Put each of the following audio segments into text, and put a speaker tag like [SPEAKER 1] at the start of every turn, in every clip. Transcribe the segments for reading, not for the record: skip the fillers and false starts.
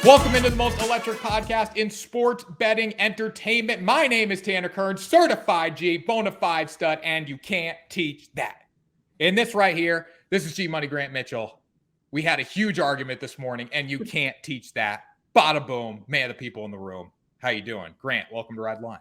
[SPEAKER 1] Welcome into the most electric podcast in sports betting entertainment. My name is Tanner Kern, certified G, bona fide stud, and you can't teach that. In this right here, this is G Money Grant Mitchell. We had a huge argument this morning, and you can't teach that. Bada boom, man, the people in the room. How you doing? Grant, welcome to Ride the Line.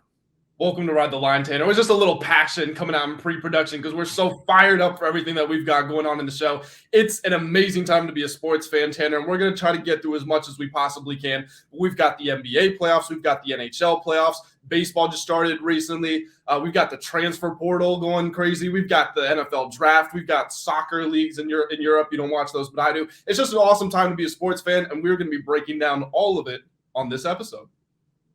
[SPEAKER 2] Welcome to Ride the Line, Tanner. It was just a little passion coming out in pre-production because we're so fired up for everything that we've got going on in the show. It's an amazing time to be a sports fan, Tanner, and we're going to try to get through as much as we possibly can. We've got the NBA playoffs. We've got the NHL playoffs. Baseball just started recently. We've got the transfer portal going crazy. We've got the NFL draft. We've got soccer leagues in Europe. You don't watch those, but I do. It's just an awesome time to be a sports fan, and we're going to be breaking down all of it on this episode.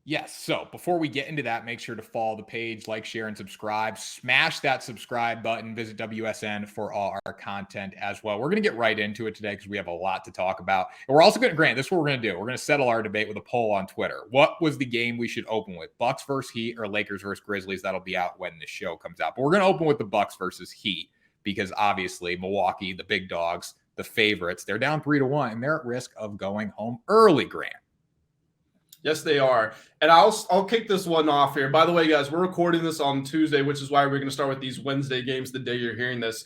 [SPEAKER 1] Yes. So before we get into that, make sure to follow the page, like, share, and subscribe. Smash that subscribe button. Visit WSN for all our content as well. We're going to get right into it today because we have a lot to talk about. And we're also going to, Grant, this is what we're going to do. We're going to settle our debate with a poll on Twitter. What was the game we should open with? Bucks versus Heat or Lakers versus Grizzlies? That'll be out when the show comes out. But we're going to open with the Bucks versus Heat because obviously Milwaukee, the big dogs, the favorites, they're down 3-1 and they're at risk of going home early, Grant.
[SPEAKER 2] Yes, they are. And I'll kick this one off here. By the way, guys, we're recording this on Tuesday, which is why we're going to start with these Wednesday games the day you're hearing this.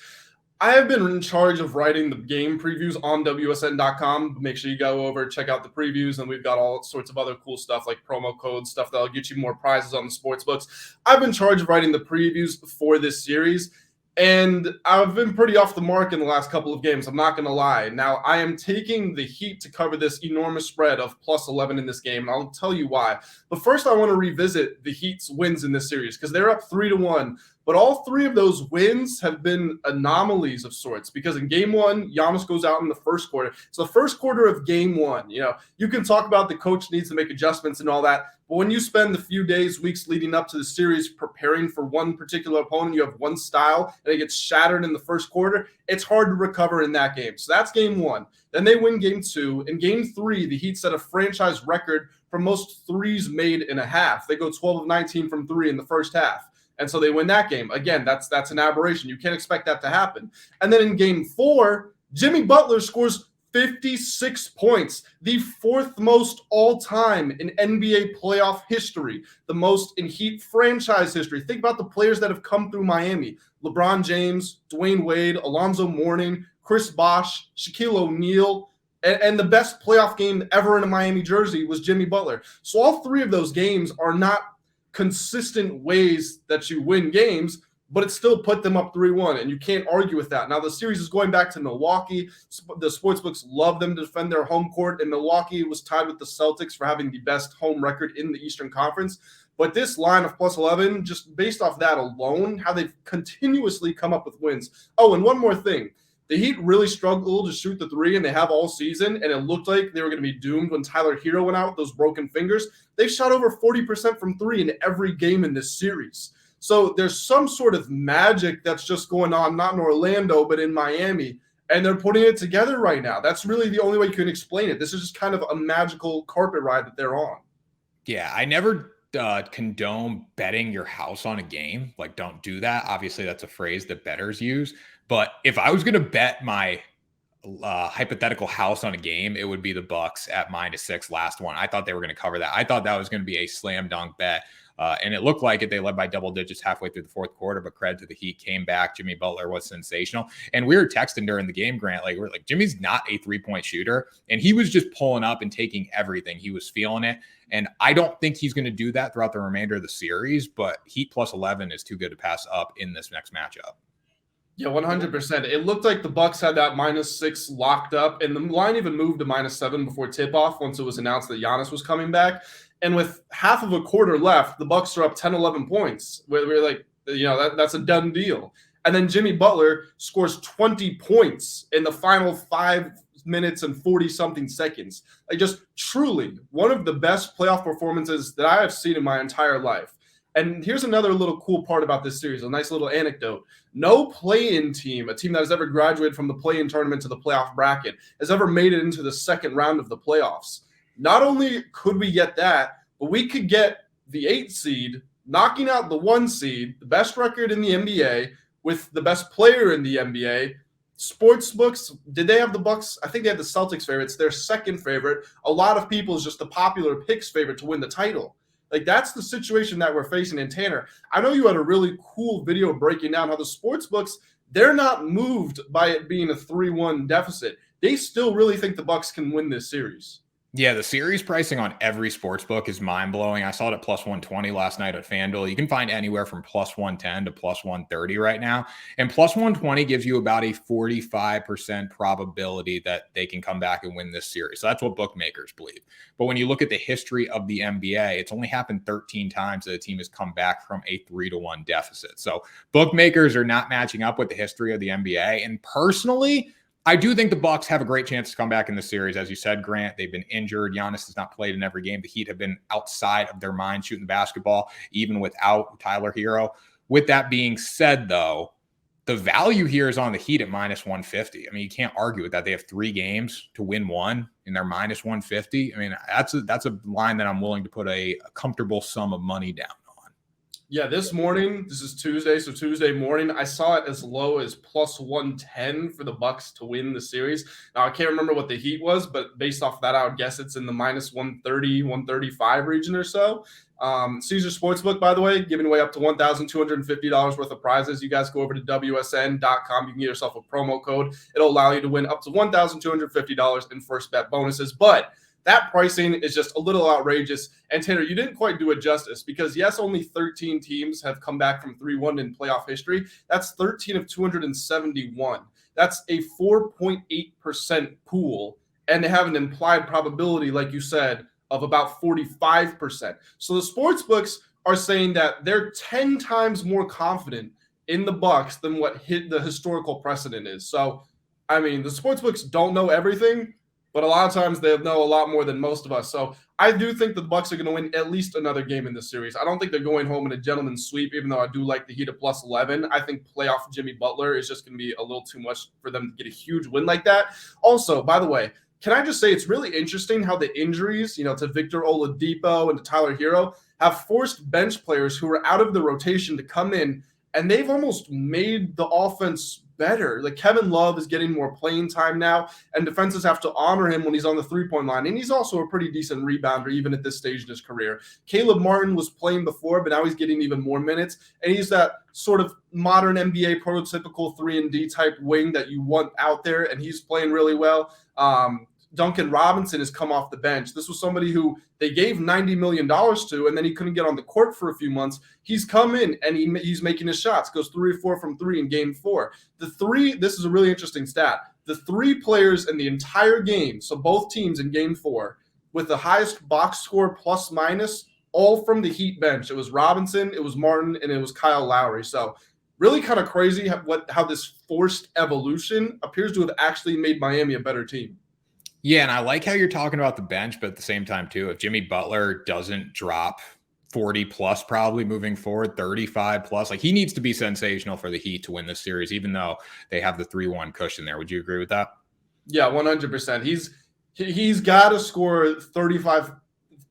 [SPEAKER 2] I have been in charge of writing the game previews on WSN.com. Make sure you go over, check out the previews, and we've got all sorts of other cool stuff like promo codes, stuff that'll get you more prizes on the sports books. I've been in charge of writing the previews for this series. And I've been pretty off the mark in the last couple of games. I'm not going to lie. Now, I am taking the Heat to cover this enormous spread of plus 11 in this game, and I'll tell you why. But first, I want to revisit the Heat's wins in this series because they're up 3-1. But all three of those wins have been anomalies of sorts because in game one, Giannis goes out in the first quarter. So the first quarter of game one, you can talk about the coach needs to make adjustments and all that. But when you spend the few days, weeks leading up to the series preparing for one particular opponent, you have one style and it gets shattered in the first quarter, it's hard to recover in that game. So that's game one. Then they win game two. In game three, the Heat set a franchise record for most threes made in a half. They go 12 of 19 from three in the first half. And so they win that game. Again, that's an aberration. You can't expect that to happen. And then in game four, Jimmy Butler scores 56 points, the fourth most all-time in NBA playoff history, the most in Heat franchise history. Think about the players that have come through Miami. LeBron James, Dwayne Wade, Alonzo Mourning, Chris Bosh, Shaquille O'Neal, and the best playoff game ever in a Miami jersey was Jimmy Butler. So all three of those games are not consistent ways that you win games, but it still put them up 3-1, and you can't argue with that. Now, the series is going back to Milwaukee. The sportsbooks love them to defend their home court, and Milwaukee was tied with the Celtics for having the best home record in the Eastern Conference. But this line of plus 11, just based off that alone, how they've continuously come up with wins. Oh, and one more thing. The Heat really struggled to shoot the three, and they have all season, and it looked like they were going to be doomed when Tyler Hero went out with those broken fingers. They've shot over 40% from three in every game in this series. So there's some sort of magic that's just going on, not in Orlando, but in Miami, and they're putting it together right now. That's really the only way you can explain it. This is just kind of a magical carpet ride that they're on.
[SPEAKER 1] Yeah, I never condone betting your house on a game. Like, don't do that. Obviously, that's a phrase that bettors use. But if I was going to bet my hypothetical house on a game, it would be the Bucks at -6 last one. I thought they were going to cover that. I thought that was going to be a slam dunk bet. And it looked like it. They led by double digits halfway through the fourth quarter, but credit to the Heat, came back. Jimmy Butler was sensational. And we were texting during the game, Grant, we're like, Jimmy's not a three-point shooter. And he was just pulling up and taking everything. He was feeling it. And I don't think he's going to do that throughout the remainder of the series, but Heat plus 11 is too good to pass up in this next matchup.
[SPEAKER 2] Yeah, 100%. It looked like the Bucks had that -6 locked up, and the line even moved to -7 before tip-off once it was announced that Giannis was coming back. And with half of a quarter left, the Bucks are up 10, 11 points. We're like, that's a done deal. And then Jimmy Butler scores 20 points in the final 5 minutes and 40-something seconds. Like, just truly one of the best playoff performances that I have seen in my entire life. And here's another little cool part about this series, a nice little anecdote. No play-in team, a team that has ever graduated from the play-in tournament to the playoff bracket, has ever made it into the second round of the playoffs. Not only could we get that, but we could get the 8 seed knocking out the 1 seed, the best record in the NBA, with the best player in the NBA, Sports books, did they have the Bucks? I think they had the Celtics favorite. It's their second favorite. A lot of people is just the popular picks favorite to win the title. Like, that's the situation that we're facing. In Tanner, I know you had a really cool video breaking down how the sports books, they're not moved by it being a 3-1 deficit. They still really think the Bucks can win this series.
[SPEAKER 1] Yeah, the series pricing on every sports book is mind-blowing. I saw it at plus 120 last night at FanDuel. You can find anywhere from plus 110 to plus 130 right now. And plus 120 gives you about a 45% probability that they can come back and win this series. So that's what bookmakers believe. But when you look at the history of the NBA, it's only happened 13 times that a team has come back from a 3-1 deficit. So bookmakers are not matching up with the history of the NBA. And personally, I do think the Bucks have a great chance to come back in the series. As you said, Grant, they've been injured. Giannis has not played in every game. The Heat have been outside of their mind shooting the basketball, even without Tyler Hero. With that being said, though, the value here is on the Heat at minus 150. I mean, you can't argue with that. They have 3 games to win 1, and they're minus 150. I mean, that's a line that I'm willing to put a comfortable sum of money down.
[SPEAKER 2] Yeah, this morning, this is Tuesday, so Tuesday morning, I saw it as low as plus 110 for the Bucks to win the series. Now, I can't remember what the Heat was, but based off of that, I would guess it's in the minus 130, 135 region or so. Caesar Sportsbook, by the way, giving away up to $1,250 worth of prizes. You guys go over to WSN.com. You can get yourself a promo code. It'll allow you to win up to $1,250 in first bet bonuses. But that pricing is just a little outrageous. And Tanner, you didn't quite do it justice because, yes, only 13 teams have come back from 3-1 in playoff history. That's 13 of 271. That's a 4.8% pool. And they have an implied probability, like you said, of about 45%. So the sports books are saying that they're 10 times more confident in the Bucks than what the historical precedent is. So, I mean, the sports books don't know everything, but a lot of times they know a lot more than most of us. So I do think the Bucks are going to win at least another game in this series. I don't think they're going home in a gentleman's sweep, even though I do like the Heat at plus 11. I think playoff Jimmy Butler is just going to be a little too much for them to get a huge win like that. Also, by the way, can I just say it's really interesting how the injuries, to Victor Oladipo and to Tyler Hero have forced bench players who are out of the rotation to come in, and they've almost made the offense better. Like, Kevin Love is getting more playing time now, and defenses have to honor him when he's on the three-point line. And he's also a pretty decent rebounder, even at this stage in his career. Caleb Martin was playing before, but now he's getting even more minutes. And he's that sort of modern NBA prototypical 3-and-D type wing that you want out there, and he's playing really well. Duncan Robinson has come off the bench. This was somebody who they gave $90 million to, and then he couldn't get on the court for a few months. He's come in, and he's making his shots, goes 3 or 4 from 3 in game 4. This is a really interesting stat. The 3 players in the entire game, so both teams in game 4, with the highest box score plus minus, all from the Heat bench. It was Robinson, it was Martin, and it was Kyle Lowry. So really kind of crazy how this forced evolution appears to have actually made Miami a better team.
[SPEAKER 1] Yeah, and I like how you're talking about the bench, but at the same time, too, if Jimmy Butler doesn't drop 40 plus probably moving forward, 35 plus, like, he needs to be sensational for the Heat to win this series, even though they have the 3-1 cushion there. Would you agree with that?
[SPEAKER 2] Yeah, 100%. He's got to score 35,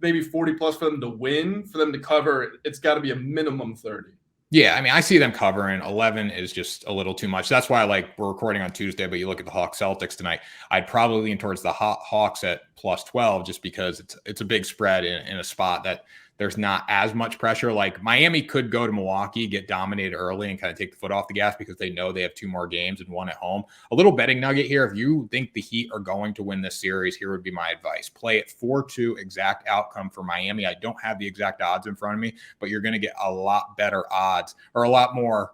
[SPEAKER 2] maybe 40 plus for them to win. For them to cover, it's got to be a minimum 30.
[SPEAKER 1] Yeah, I mean, I see them covering. 11 is just a little too much. That's why, we're recording on Tuesday, but you look at the Hawks Celtics tonight, I'd probably lean towards the Hawks at plus 12 just because it's a big spread in a spot that there's not as much pressure. Like, Miami could go to Milwaukee, get dominated early, and kind of take the foot off the gas because they know they have 2 more games and 1 at home. A little betting nugget here. If you think the Heat are going to win this series, here would be my advice. Play it 4-2 exact outcome for Miami. I don't have the exact odds in front of me, but you're going to get a lot better odds, or a lot more.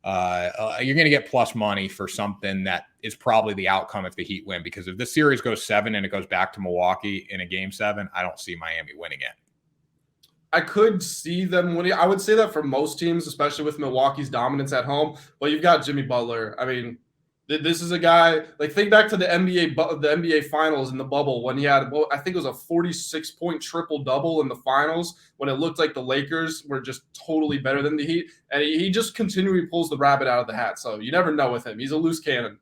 [SPEAKER 1] You're going to get plus money for something that is probably the outcome if the Heat win, because if this series goes 7 and it goes back to Milwaukee in a game 7, I don't see Miami winning it.
[SPEAKER 2] I could see them winning. I would say that for most teams, especially with Milwaukee's dominance at home. But you've got Jimmy Butler. I mean, this is a guy, think back to the NBA Finals in the bubble when he had, I think it was a 46-point triple-double in the finals when it looked like the Lakers were just totally better than the Heat. And he just continually pulls the rabbit out of the hat. So you never know with him. He's a loose cannon.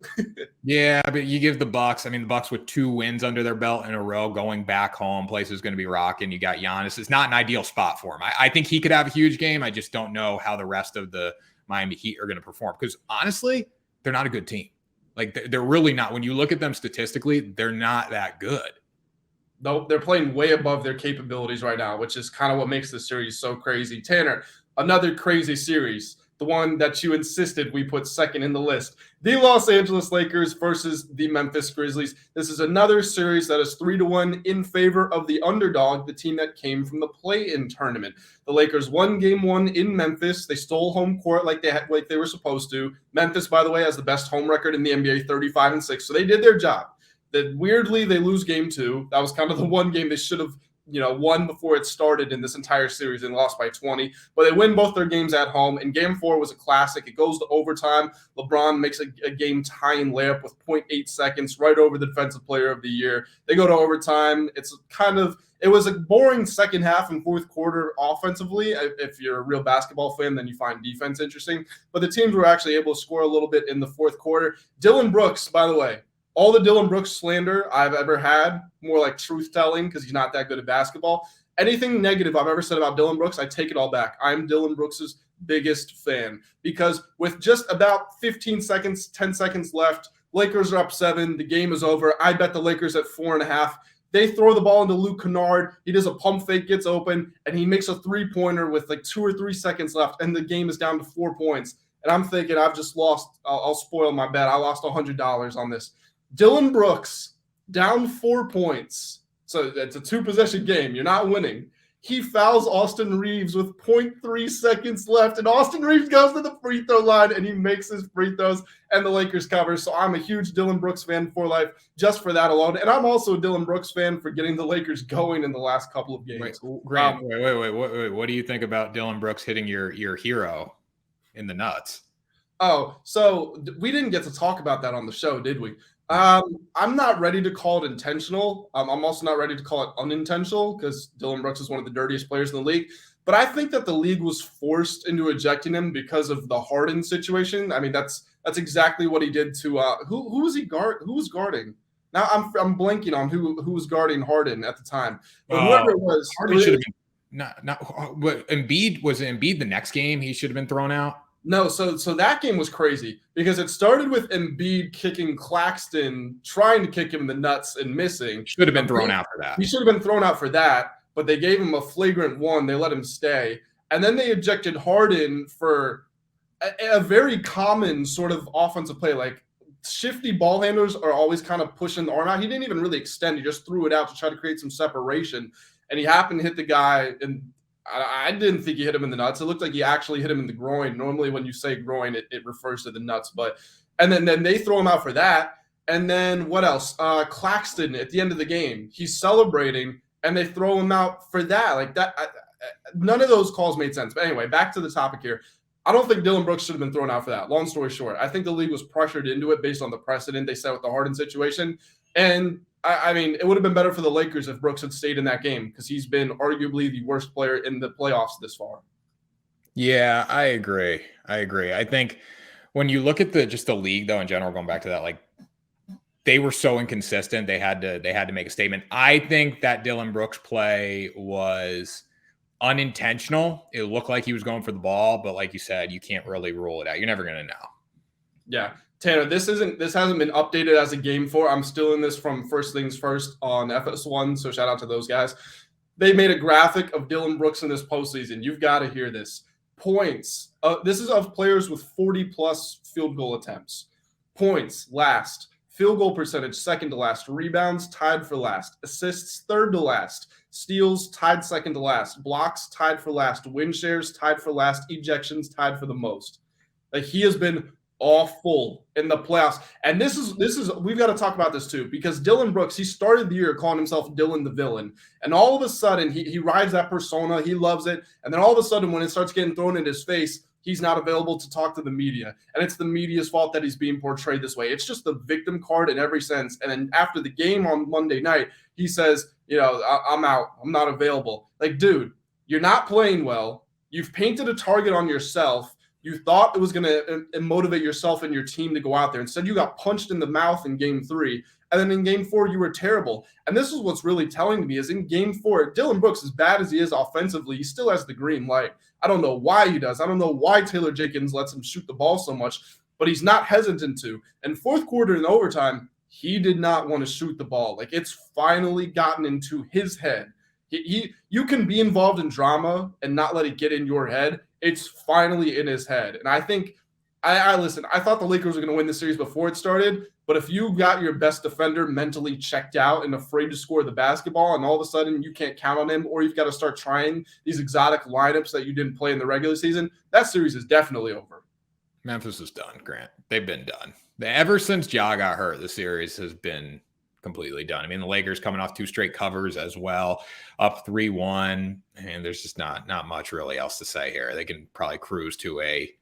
[SPEAKER 1] Yeah, but you give the Bucks, the Bucks with 2 wins under their belt in a row, going back home, place is going to be rocking. You got Giannis. It's not an ideal spot for him. I think he could have a huge game. I just don't know how the rest of the Miami Heat are going to perform because, honestly, they're not a good team. Like they're really not. When you look at them statistically, they're not that good.
[SPEAKER 2] Nope, they're playing way above their capabilities right now, which is kind of what makes this series so crazy. Tanner, another crazy series, the one that you insisted we put second in the list. The Los Angeles Lakers versus the Memphis Grizzlies. This is another series that is 3-1 in favor of the underdog, the team that came from the play-in tournament. The Lakers won game 1 in Memphis. They stole home court like they were supposed to. Memphis, by the way, has the best home record in the NBA, 35-6. So they did their job. That weirdly they lose game 2. That was kind of the one game they should have, won before it started in this entire series and lost by 20. But they win both their games at home. And game 4 was a classic. It goes to overtime. LeBron makes a game-tying layup with 0.8 seconds right over the Defensive Player of the Year. They go to overtime. It was a boring second half and fourth quarter offensively. If you're a real basketball fan, then you find defense interesting. But the teams were actually able to score a little bit in the fourth quarter. Dylan Brooks, by the way, all the Dylan Brooks slander I've ever had, more like truth-telling because he's not that good at basketball. Anything negative I've ever said about Dylan Brooks, I take it all back. I'm Dylan Brooks' biggest fan because with just about 10 seconds left, Lakers are up 7. The game is over. I bet the Lakers at 4.5. They throw the ball into Luke Kennard. He does a pump fake, gets open, and he makes a three-pointer with like 2 or 3 seconds left, and the game is down to 4 points. And I'm thinking I've just lost. I'll spoil my bet. I lost $100 on this. Dylan Brooks down 4 points. So it's a 2-possession game. You're not winning. He fouls Austin Reeves with 0.3 seconds left, and Austin Reeves goes to the free throw line, and he makes his free throws, and the Lakers cover. So I'm a huge Dylan Brooks fan for life just for that alone. And I'm also a Dylan Brooks fan for getting the Lakers going in the last couple of games.
[SPEAKER 1] Wait, Grant, wait. What do you think about Dylan Brooks hitting your hero in the nuts?
[SPEAKER 2] Oh, so we didn't get to talk about that on the show, did we? I'm not ready to call it intentional. I'm also not ready to call it unintentional because Dylan Brooks is one of the dirtiest players in the league. But I think that the league was forced into ejecting him because of the Harden situation. I mean, that's exactly what he did to who was he guard? Who was guarding? Now I'm blanking on who was guarding Harden at the time. But whoever it was,
[SPEAKER 1] Harden should have been not. But Embiid was Embiid the next game. He should have been thrown out.
[SPEAKER 2] No, so that game was crazy because it started with Embiid kicking Claxton, trying to kick him in the nuts and missing.
[SPEAKER 1] Should have been thrown out for that.
[SPEAKER 2] He should have been thrown out for that, but they gave him a flagrant 1. They let him stay. And then they ejected Harden for a very common sort of offensive play. Like shifty ball handlers are always kind of pushing the arm out. He didn't even really extend. He just threw it out to try to create some separation. And he happened to hit the guy and I didn't think he hit him in the nuts. It looked like he actually hit him in the groin. Normally when you say groin, it refers to the nuts. And then they throw him out for that. And then what else? Claxton at the end of the game, he's celebrating, and they throw him out for that. Like that, none of those calls made sense. But anyway, back to the topic here. I don't think Dylan Brooks should have been thrown out for that. Long story short, I think the league was pressured into it based on the precedent they set with the Harden situation. And I mean, it would have been better for the Lakers if Brooks had stayed in that game because he's been arguably the worst player in the playoffs this far.
[SPEAKER 1] Yeah, I agree. I think when you look at the league though in general, going back to that, like they were so inconsistent, they had to make a statement. I think that Dylan Brooks play was unintentional. It looked like he was going for the ball, but like you said, you can't really rule it out. You're never going to know.
[SPEAKER 2] Yeah. Tanner, this hasn't been updated as a game 4. I'm still in this from First Things First on FS1, so shout out to those guys. They made a graphic of Dylan Brooks in this postseason. You've got to hear this. Points. This is of players with 40-plus field goal attempts. Points, last. Field goal percentage, second to last. Rebounds, tied for last. Assists, third to last. Steals, tied second to last. Blocks, tied for last. Win shares, tied for last. Ejections, tied for the most. Like he has been awful in the playoffs. And this is we've got to talk about this too, because Dylan Brooks, he started the year calling himself Dylan the Villain. And all of a sudden he rides that persona. He loves it. And then all of a sudden when it starts getting thrown in his face, he's not available to talk to the media. And it's the media's fault that he's being portrayed this way. It's just the victim card in every sense. And then after the game on Monday night, he says, I'm out. I'm not available. Like, dude, you're not playing well. You've painted a target on yourself. You thought it was going to motivate yourself and your team to go out there. Instead, you got punched in the mouth in game 3. And then in game 4, you were terrible. And this is what's really telling me is in game 4, Dylan Brooks, as bad as he is offensively, he still has the green light. I don't know why he does. I don't know why Taylor Jenkins lets him shoot the ball so much. but he's not hesitant to. And fourth quarter and overtime, he did not want to shoot the ball. Like, it's finally gotten into his head. You can be involved in drama and not let it get in your head. It's finally in his head. And I think listen, I thought the Lakers were going to win the series before it started, but if you got your best defender mentally checked out and afraid to score the basketball, and all of a sudden you can't count on him, or you've got to start trying these exotic lineups that you didn't play in the regular season, that series is definitely over.
[SPEAKER 1] Memphis is done, Grant. They've been done. Ever since Ja got hurt, the series has been completely done. I mean, the Lakers coming off 2 straight covers as well, up 3-1, and there's just not much really else to say here. They can probably cruise to a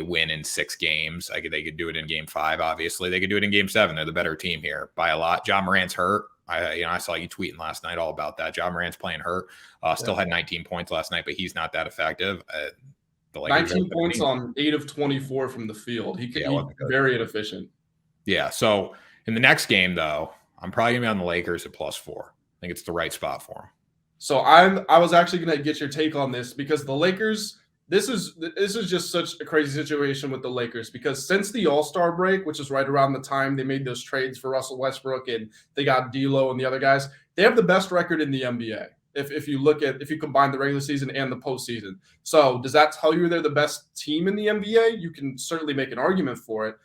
[SPEAKER 1] win in 6 games. They could do it in game 5, obviously. They could do it in game 7. They're the better team here by a lot. Ja Morant's hurt. I saw you tweeting last night all about that. Ja Morant's playing hurt. Still had 19 points last night, but he's not that effective.
[SPEAKER 2] The Lakers 19 points on 8 of 24 from the field. He could be very inefficient.
[SPEAKER 1] Yeah, so in the next game, though, I'm probably going to be on the Lakers at +4. I think it's the right spot for them.
[SPEAKER 2] So I was actually going to get your take on this, because the Lakers – This is just such a crazy situation with the Lakers, because since the All-Star break, which is right around the time they made those trades for Russell Westbrook and they got D'Lo and the other guys, they have the best record in the NBA. If you combine the regular season and the postseason. So does that tell you they're the best team in the NBA? You can certainly make an argument for it.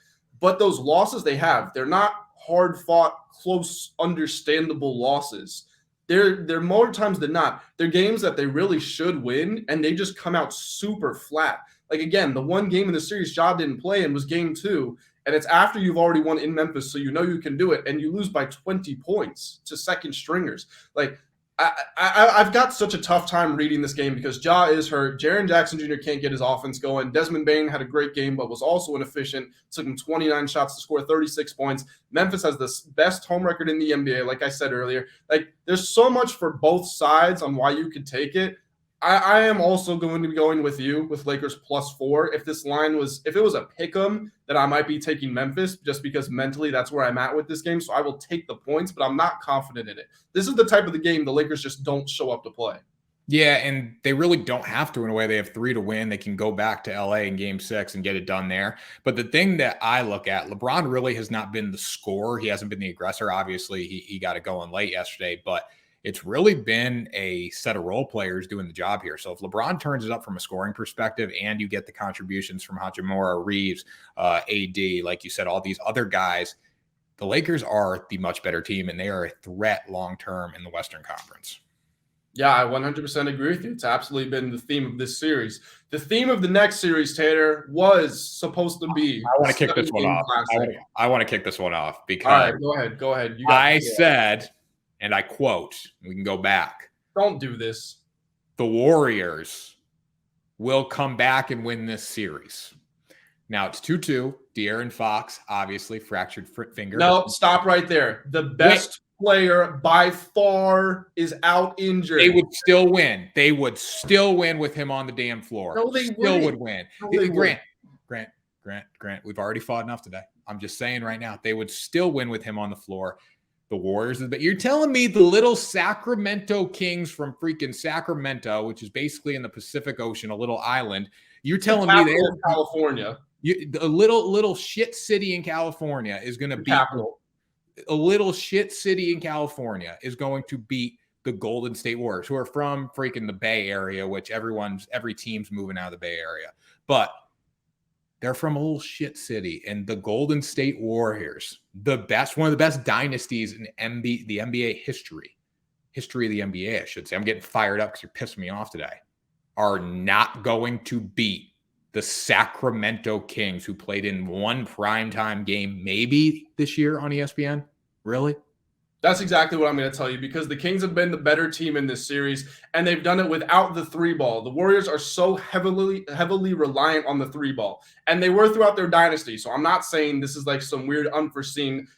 [SPEAKER 2] But those losses they have, they're not hard-fought, close, understandable losses. They're more times than not, they're games that they really should win, and they just come out super flat. Like, again, the one game in the series Ja didn't play in was game 2, and it's after you've already won in Memphis, so you know you can do it, and you lose by 20 points to second stringers. Like, I've got such a tough time reading this game because Ja is hurt. Jaren Jackson Jr. can't get his offense going. Desmond Bane had a great game, but was also inefficient. Took him 29 shots to score 36 points. Memphis has the best home record in the NBA, like I said earlier. Like, there's so much for both sides on why you could take it. I am also going to be going with you with Lakers +4. If it was a pick 'em, then I might be taking Memphis, just because mentally that's where I'm at with this game. So I will take the points, but I'm not confident in it. This is the type of the game the Lakers just don't show up to play.
[SPEAKER 1] Yeah, and they really don't have to in a way. They have 3 to win. They can go back to LA in game 6 and get it done there. But the thing that I look at, LeBron really has not been the scorer. He hasn't been the aggressor. Obviously, he got it going late yesterday, but it's really been a set of role players doing the job here. So if LeBron turns it up from a scoring perspective and you get the contributions from Hachimura, Reeves, AD, like you said, all these other guys, the Lakers are the much better team, and they are a threat long-term in the Western Conference.
[SPEAKER 2] Yeah, I 100% agree with you. It's absolutely been the theme of this series. The theme of the next series, Tanner, was supposed to be.
[SPEAKER 1] I want to kick this one off. I want to kick this one off because.
[SPEAKER 2] All right, go ahead.
[SPEAKER 1] I said, and I quote, we can go back.
[SPEAKER 2] Don't do this.
[SPEAKER 1] The Warriors will come back and win this series. Now it's 2-2. De'Aaron Fox, obviously, fractured finger.
[SPEAKER 2] No, stop right there. The best player by far is out injured.
[SPEAKER 1] They would still win. They would still win with him on the damn floor.
[SPEAKER 2] No, they
[SPEAKER 1] still would win.
[SPEAKER 2] No,
[SPEAKER 1] Grant, we've already fought enough today. I'm just saying right now, they would still win with him on the floor. The Warriors, but you're telling me the little Sacramento Kings from freaking Sacramento, which is basically in the Pacific Ocean, a little island. You're telling me they're
[SPEAKER 2] California.
[SPEAKER 1] A little shit city in California is going to beat a little shit city in California is going to beat the Golden State Warriors, who are from freaking the Bay Area, which every team's moving out of the Bay Area, but they're from a little shit city. And the Golden State Warriors, one of the best dynasties in the NBA history of the NBA, I should say. I'm getting fired up because you're pissing me off today. Are not going to beat the Sacramento Kings, who played in one primetime game maybe this year on ESPN. Really?
[SPEAKER 2] That's exactly what I'm going to tell you, because the Kings have been the better team in this series, and they've done it without the 3-ball. The Warriors are so heavily reliant on the 3-ball, and they were throughout their dynasty. So I'm not saying this is like some weird unforeseen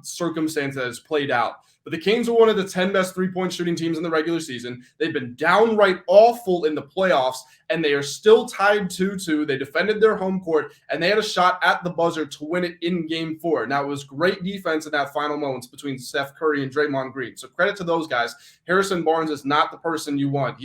[SPEAKER 2] circumstance that has played out. But the Kings are one of the 10 best three-point shooting teams in the regular season. They've been downright awful in the playoffs, and they are still tied 2-2. They defended their home court, and they had a shot at the buzzer to win it in Game 4. Now, it was great defense in that final moments between Steph Curry and Draymond Green. So credit to those guys. Harrison Barnes is not the person you want.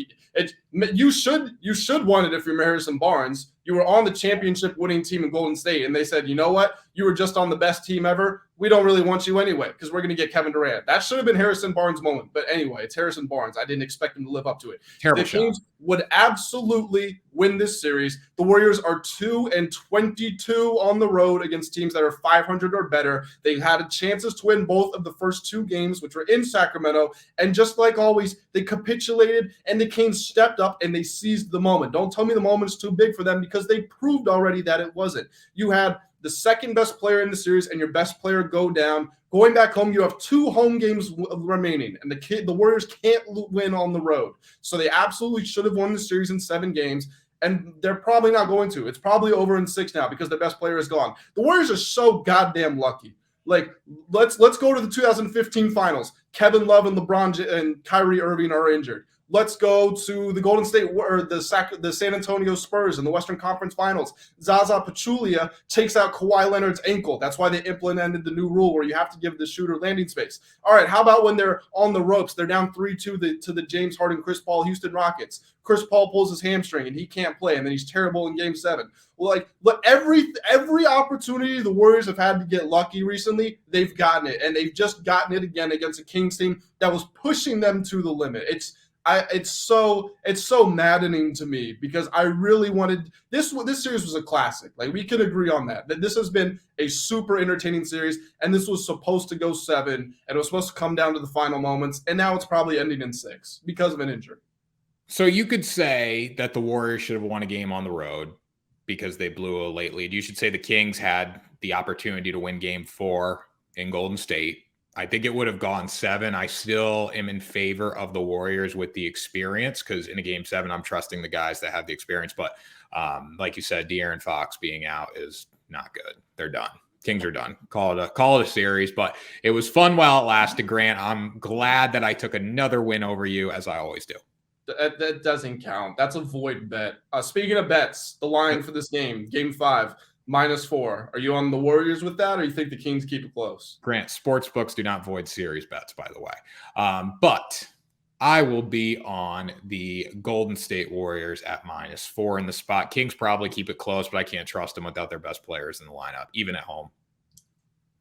[SPEAKER 2] You should want it if you're Harrison Barnes. You were on the championship winning team in Golden State, and they said, you know what? You were just on the best team ever. We don't really want you anyway because we're going to get Kevin Durant. That should have been Harrison Barnes' moment. But anyway, it's Harrison Barnes. I didn't expect him to live up to it.
[SPEAKER 1] Terrible
[SPEAKER 2] The
[SPEAKER 1] shot.
[SPEAKER 2] Kings would absolutely win this series. The Warriors are 2-22 on the road against teams that are 500 or better. They had chances to win both of the first two games, which were in Sacramento. And just like always, they capitulated and the Kings stepped up and they seized the moment. Don't tell me the moment's too big for them because they proved already that it wasn't. You had the second best player in the series and your best player go down. Going back home, you have 2 home games remaining, and the Warriors can't win on the road. So they absolutely should have won the series in 7 games, and they're probably not going to. It's probably over in 6 now because their best player is gone. The Warriors are so goddamn lucky. Like, let's go to the 2015 finals. Kevin Love and LeBron and Kyrie Irving are injured. Let's go to the Golden State or the San Antonio Spurs in the Western Conference Finals. Zaza Pachulia takes out Kawhi Leonard's ankle. That's why they implemented the new rule where you have to give the shooter landing space. All right, how about when they're on the ropes? They're down 3-2 to the James Harden, Chris Paul, Houston Rockets. Chris Paul pulls his hamstring and he can't play, and then he's terrible in Game 7. Well, like, every opportunity the Warriors have had to get lucky recently, they've gotten it, and they've just gotten it again against a Kings team that was pushing them to the limit. It's so maddening to me because I really wanted this series was a classic. Like, we can agree on that this has been a super entertaining series, and this was supposed to go 7, and it was supposed to come down to the final moments, and now it's probably ending in 6 because of an injury.
[SPEAKER 1] So you could say that the Warriors should have won a game on the road because they blew a late lead. You should say the Kings had the opportunity to win Game 4 in Golden State. I think it would have gone 7. I still am in favor of the Warriors with the experience because in a Game 7, I'm trusting the guys that have the experience. But like you said, De'Aaron Fox being out is not good. They're done. Kings are done. Call it a series. But it was fun while it lasted, Grant. I'm glad that I took another win over you, as I always do.
[SPEAKER 2] That doesn't count. That's a void bet. Speaking of bets, the line for this game, Game 5, -4. Are you on the Warriors with that, or you think the Kings keep it close?
[SPEAKER 1] Grant, sports books do not void series bets, by the way. But I will be on the Golden State Warriors at -4 in the spot. Kings probably keep it close, but I can't trust them without their best players in the lineup, even at home.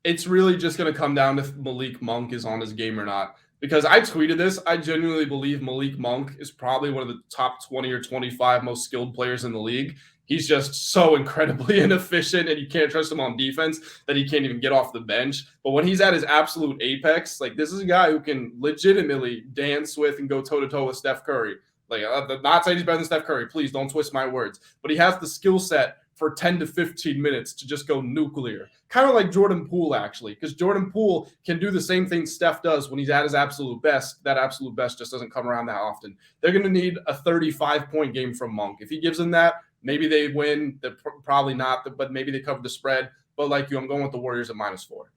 [SPEAKER 2] It's really just going to come down to if Malik Monk is on his game or not. Because I tweeted this, I genuinely believe Malik Monk is probably one of the top 20 or 25 most skilled players in the league. He's just so incredibly inefficient, and you can't trust him on defense that he can't even get off the bench. But when he's at his absolute apex, like, this is a guy who can legitimately dance with and go toe-to-toe with Steph Curry. Like, I'm not saying he's better than Steph Curry. Please don't twist my words. But he has the skill set for 10 to 15 minutes to just go nuclear. Kind of like Jordan Poole, actually, because Jordan Poole can do the same thing Steph does when he's at his absolute best. That absolute best just doesn't come around that often. They're going to need a 35-point game from Monk. If he gives them that, maybe they win. They're probably not, but maybe they cover the spread. But like you, I'm going with the Warriors at -4.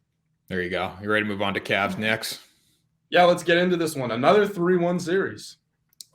[SPEAKER 1] There you go. You ready to move on to Cavs next?
[SPEAKER 2] Yeah, let's get into this one. Another 3-1 series.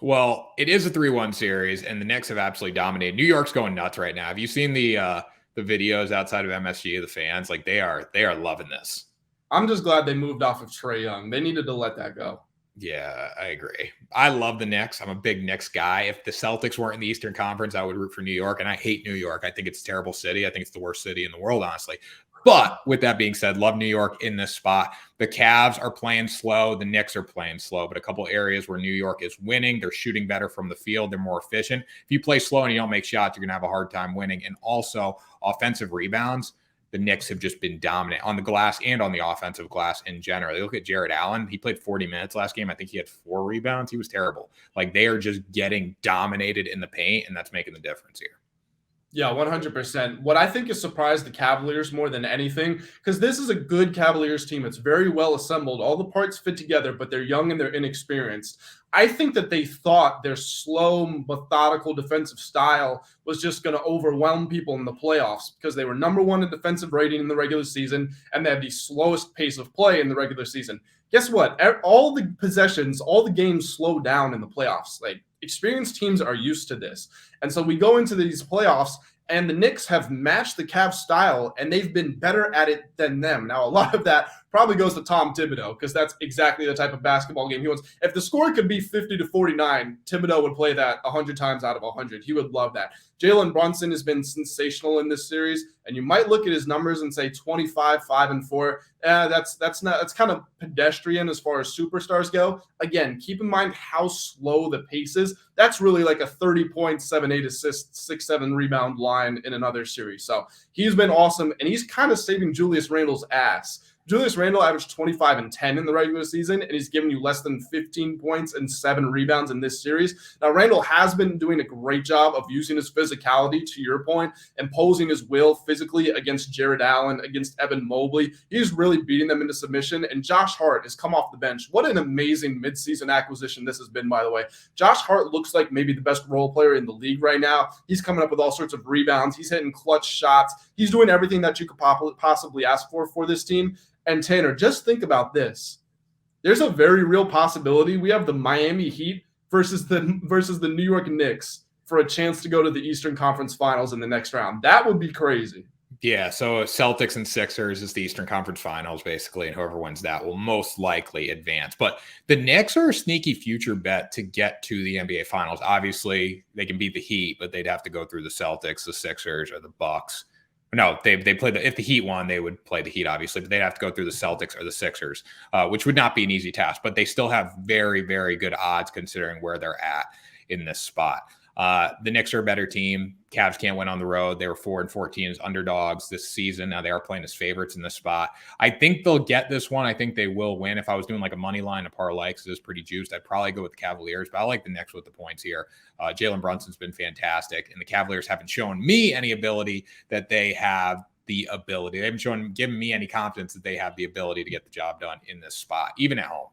[SPEAKER 1] Well, it is a 3-1 series, and the Knicks have absolutely dominated. New York's going nuts right now. Have you seen the videos outside of MSG of the fans? Like, they are loving this.
[SPEAKER 2] I'm just glad they moved off of Trae Young. They needed to let that go.
[SPEAKER 1] Yeah, I agree. I love the Knicks. I'm a big Knicks guy. If the Celtics weren't in the Eastern Conference, I would root for New York, and I hate New York. I think it's a terrible city. I think it's the worst city in the world, honestly. But with that being said, love New York in this spot. The Cavs are playing slow. The Knicks are playing slow, but a couple areas where New York is winning. They're shooting better from the field. They're more efficient. If you play slow and you don't make shots, you're going to have a hard time winning. And also offensive rebounds. The Knicks have just been dominant on the glass and on the offensive glass in general. They look at Jared Allen. He played 40 minutes last game. I think he had 4 rebounds. He was terrible. Like, they are just getting dominated in the paint, and that's making the difference here.
[SPEAKER 2] Yeah, 100%. What I think has surprised the Cavaliers more than anything, because this is a good Cavaliers team. It's very well assembled. All the parts fit together, but they're young and they're inexperienced. I think that they thought their slow, methodical defensive style was just going to overwhelm people in the playoffs because they were number 1 in defensive rating in the regular season, and they had the slowest pace of play in the regular season. Guess what? All the possessions, all the games slow down in the playoffs. Like, experienced teams are used to this. And so we go into these playoffs, and the Knicks have matched the Cavs style, and they've been better at it than them. Now, a lot of that probably goes to Tom Thibodeau, because that's exactly the type of basketball game he wants. If the score could be 50-49, Thibodeau would play that 100 times out of 100. He would love that. Jalen Brunson has been sensational in this series, and you might look at his numbers and say 25, 5, and 4. That's kind of pedestrian as far as superstars go. Again, keep in mind how slow the pace is. That's really like a 30 points, 7, 8 assists, 6, 7 rebound line in another series. So he's been awesome, and he's kind of saving Julius Randle's ass. Julius Randle averaged 25 and 10 in the regular season, and he's given you less than 15 points and 7 rebounds in this series. Now, Randle has been doing a great job of using his physicality, to your point, imposing his will physically against Jared Allen, against Evan Mobley. He's really beating them into submission, and Josh Hart has come off the bench. What an amazing midseason acquisition this has been, by the way. Josh Hart looks like maybe the best role player in the league right now. He's coming up with all sorts of rebounds. He's hitting clutch shots. He's doing everything that you could possibly ask for this team. And Tanner, just think about this. There's a very real possibility we have the Miami Heat versus the New York Knicks for a chance to go to the Eastern Conference Finals in the next round. That would be crazy.
[SPEAKER 1] Yeah, so Celtics and Sixers is the Eastern Conference Finals, basically, and whoever wins that will most likely advance. But the Knicks are a sneaky future bet to get to the NBA Finals. Obviously, they can beat the Heat, but they'd have to go through the Celtics, the Sixers, or the Bucks. No, they play if the Heat won, they would play the Heat, obviously, but they'd have to go through the Celtics or the Sixers, which would not be an easy task. But they still have very, very good odds considering where they're at in this spot. The Knicks are a better team. Cavs can't win on the road. They were 4-14 as underdogs this season. Now they are playing as favorites in this spot. I think they'll get this one. I think they will win. If I was doing like a money line, a parlay, because it's pretty juiced, I'd probably go with the Cavaliers, but I like the Knicks with the points here. Jalen Brunson's been fantastic, and the Cavaliers haven't shown me any ability that they have the ability. They haven't given me any confidence that they have the ability to get the job done in this spot, even at home.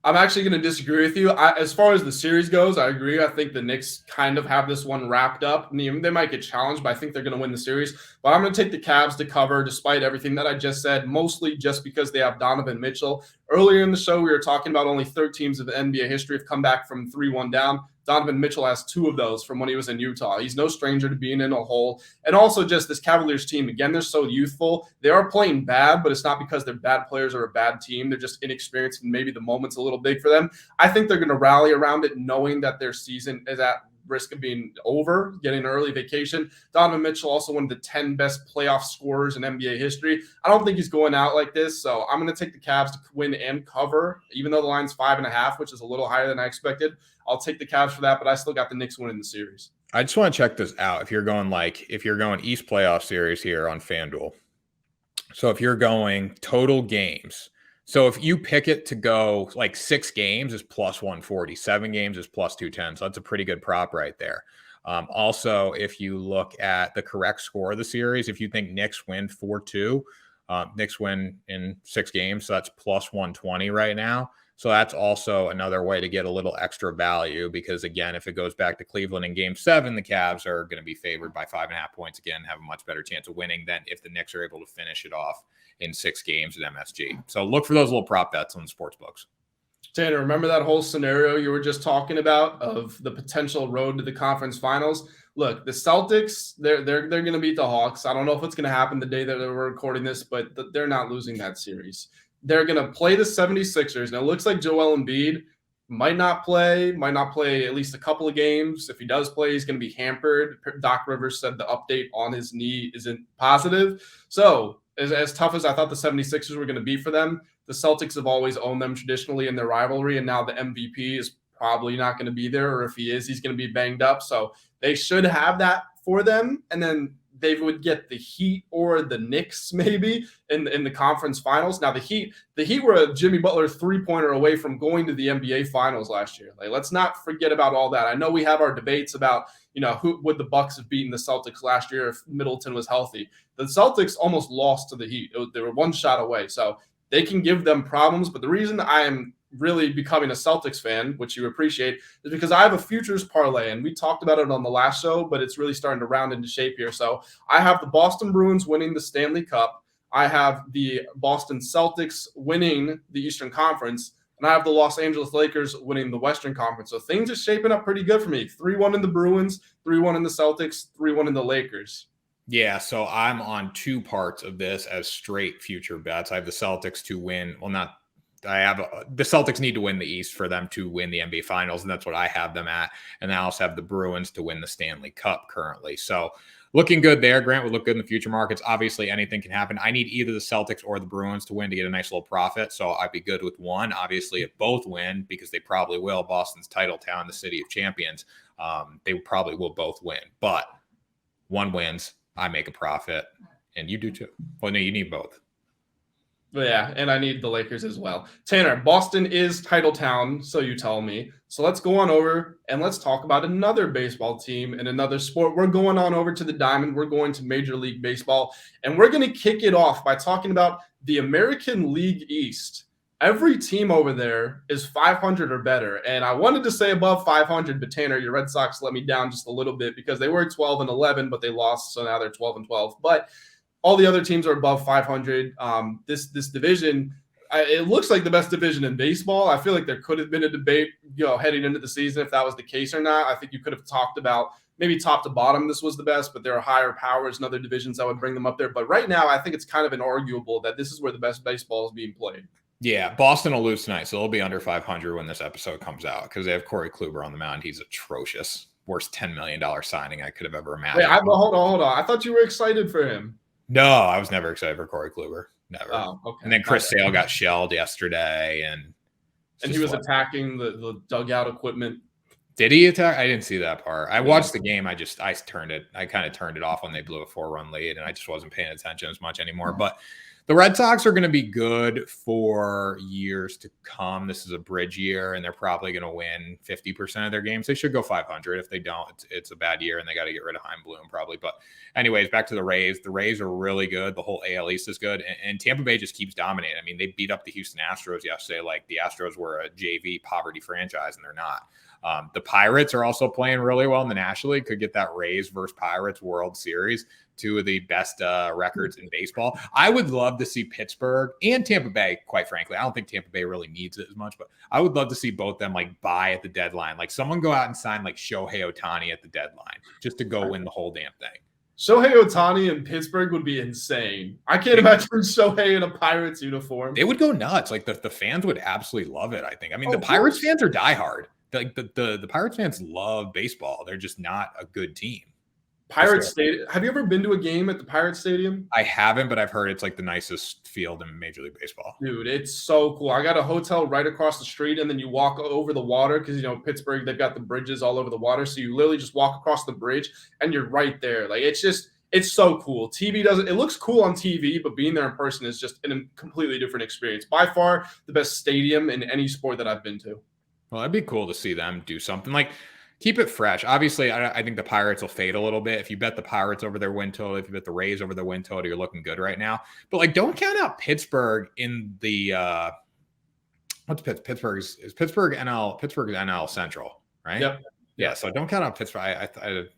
[SPEAKER 2] I'm actually going to disagree with you. As far as the series goes, I agree. I think the Knicks kind of have this one wrapped up. I mean, they might get challenged, but I think they're going to win the series. But I'm going to take the Cavs to cover despite everything that I just said, mostly just because they have Donovan Mitchell. Earlier in the show, we were talking about only 3 teams of NBA history have come back from 3-1 down. Donovan Mitchell has 2 of those from when he was in Utah. He's no stranger to being in a hole. And also just this Cavaliers team, again, they're so youthful. They are playing bad, but it's not because they're bad players or a bad team. They're just inexperienced, and maybe the moment's a little big for them. I think they're going to rally around it knowing that their season is at risk of being over, getting an early vacation. Donovan Mitchell, also one of the 10 best playoff scorers in NBA history. I don't think he's going out like this, so I'm going to take the Cavs to win and cover, even though the line's 5.5, which is a little higher than I expected. I'll take the Cavs for that, but I still got the Knicks winning the series.
[SPEAKER 1] I just want to check this out. If you're going East playoff series here on FanDuel, so if you're going total games, so if you pick it to go like 6 games is plus 140, 7 games is plus 210. So that's a pretty good prop right there. Also, if you look at the correct score of the series, if you think Knicks win 4-2, Knicks win in 6 games. So that's plus 120 right now. So that's also another way to get a little extra value because, again, if it goes back to Cleveland in Game 7, the Cavs are going to be favored by 5.5 points again, have a much better chance of winning than if the Knicks are able to finish it off in 6 games at MSG. So look for those little prop bets on the sports books.
[SPEAKER 2] Tanner, remember that whole scenario you were just talking about of the potential road to the conference finals? Look, the Celtics, they're going to beat the Hawks. I don't know if it's going to happen the day that we're recording this, but they're not losing that series. They're going to play the 76ers. Now, it looks like Joel Embiid might not play at least a couple of games. If he does play, he's going to be hampered. Doc Rivers said the update on his knee isn't positive. So as tough as I thought the 76ers were going to be for them, the Celtics have always owned them traditionally in their rivalry, and now the MVP is probably not going to be there, or if he is, he's going to be banged up. So they should have that for them, and then they would get the Heat or the Knicks maybe in the conference finals. Now the Heat were a Jimmy Butler 3-pointer away from going to the NBA finals last year. Like, let's not forget about all that. I know we have our debates about, who would the Bucks have beaten the Celtics last year if Middleton was healthy. The Celtics almost lost to the Heat. They were 1 shot away. So they can give them problems. But the reason I am really becoming a Celtics fan, which you appreciate, is because I have a futures parlay, and we talked about it on the last show, but it's really starting to round into shape here. So I have the Boston Bruins winning the Stanley Cup. I have the Boston Celtics winning the Eastern Conference, and I have the Los Angeles Lakers winning the Western Conference. So things are shaping up pretty good for me. 3-1 in the Bruins, 3-1 in the Celtics, 3-1 in the Lakers.
[SPEAKER 1] Yeah, so I'm on two parts of this as straight future bets. I have the Celtics to win. Well, not I have the Celtics need to win the East for them to win the NBA Finals, and that's what I have them at. And I also have the Bruins to win the Stanley Cup currently. So looking good there. Grant would look good in the future markets. Obviously, anything can happen. I need either the Celtics or the Bruins to win to get a nice little profit. So I'd be good with one. Obviously, if both win, because they probably will, Boston's title town, the city of champions, they probably will both win. But one wins, I make a profit, and you do too. Well, no, you need both.
[SPEAKER 2] But yeah, and I need the Lakers as well. Tanner, Boston is title town, so you tell me. So let's go on over and let's talk about another baseball team and another sport. We're going on over to the Diamond. We're going to Major League Baseball, and we're going to kick it off by talking about the American League East. Every team over there is 500 or better. And I wanted to say above 500, but Tanner, your Red Sox let me down just a little bit because they were 12 and 11, but they lost. So now they're 12 and 12. But all the other teams are above 500. This division, it looks like the best division in baseball. I feel like there could have been a debate, heading into the season if that was the case or not. I think you could have talked about maybe top to bottom this was the best, but there are higher powers in other divisions that would bring them up there. But right now, I think it's kind of inarguable that this is where the best baseball is being played.
[SPEAKER 1] Yeah, Boston will lose tonight, so they'll be under 500 when this episode comes out because they have Corey Kluber on the mound. He's atrocious. Worst $10 million signing I could have ever imagined.
[SPEAKER 2] Wait, hold on. I thought you were excited for him.
[SPEAKER 1] No, I was never excited for Corey Kluber. Never.
[SPEAKER 2] Oh, okay.
[SPEAKER 1] And then Chris Sale got shelled yesterday, and
[SPEAKER 2] he was attacking the dugout equipment.
[SPEAKER 1] Did he attack? I didn't see that part. I watched the game. I kind of turned it off when they blew a 4-run lead, and I just wasn't paying attention as much anymore. But the Red Sox are going to be good for years to come. This is a bridge year, and they're probably going to win 50% of their games. They should go 500. If they don't, it's a bad year, and they got to get rid of Heim Bloom probably. But anyways, back to the Rays. The Rays are really good. The whole AL East is good, and Tampa Bay just keeps dominating. I mean, they beat up the Houston Astros yesterday like the Astros were a JV poverty franchise, and they're not. The Pirates are also playing really well in the National League. Could get that Rays versus Pirates World Series, two of the best records in baseball. I would love to see Pittsburgh and Tampa Bay, quite frankly. I don't think Tampa Bay really needs it as much, but I would love to see both them like buy at the deadline. Like someone go out and sign like Shohei Ohtani at the deadline just to go win the whole damn thing.
[SPEAKER 2] Shohei Ohtani in Pittsburgh would be insane. I can't imagine Shohei in a Pirates uniform.
[SPEAKER 1] They would go nuts. Like the fans would absolutely love it, I think. I mean, the Pirates fans are diehard. Like the Pirates fans love baseball. They're just not a good team.
[SPEAKER 2] Pirates Stadium. Have you ever been to a game at the Pirates Stadium?
[SPEAKER 1] I haven't, but I've heard it's like the nicest field in Major League Baseball.
[SPEAKER 2] Dude, it's so cool. I got a hotel right across the street, and then you walk over the water because, Pittsburgh, they've got the bridges all over the water. So you literally just walk across the bridge, and you're right there. Like, it's so cool. It looks cool on TV, but being there in person is just a completely different experience. By far, the best stadium in any sport that I've been to.
[SPEAKER 1] Well, it'd be cool to see them do something like keep it fresh. Obviously, I think the Pirates will fade a little bit. If you bet the Pirates over their win total, if you bet the Rays over their win total, you're looking good right now. But like, don't count out Pittsburgh in the what's Pittsburgh is Pittsburgh NL Central, right?
[SPEAKER 2] Yep.
[SPEAKER 1] Yeah, so don't count out Pittsburgh. I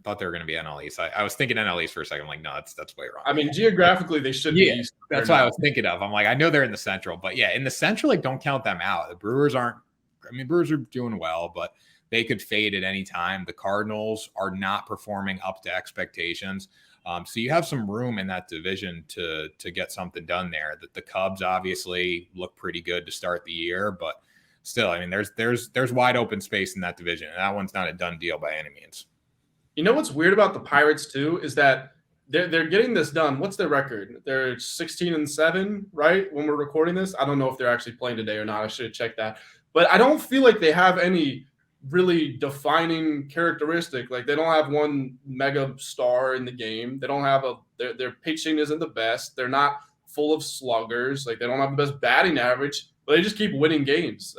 [SPEAKER 1] thought they were going to be NL East. I was thinking NL East for a second. I'm like, no, that's way wrong.
[SPEAKER 2] I mean, geographically, they should be East.
[SPEAKER 1] That's what I was thinking of. I'm like, I know they're in the Central, but yeah, in the Central, like, don't count them out. The Brewers Brewers are doing well, but they could fade at any time. The Cardinals are not performing up to expectations. So you have some room in that division to get something done there. That the Cubs obviously look pretty good to start the year, but still, I mean, there's wide open space in that division, and that one's not a done deal by any means.
[SPEAKER 2] You know what's weird about the Pirates too is that they're getting this done. What's their record? They're 16-7, right? When we're recording this, I don't know if they're actually playing today or not. I should have checked that. But I don't feel like they have any really defining characteristic. Like, they don't have one mega star in the game. They don't have their pitching isn't the best. They're not full of sluggers. Like, they don't have the best batting average, but they just keep winning games.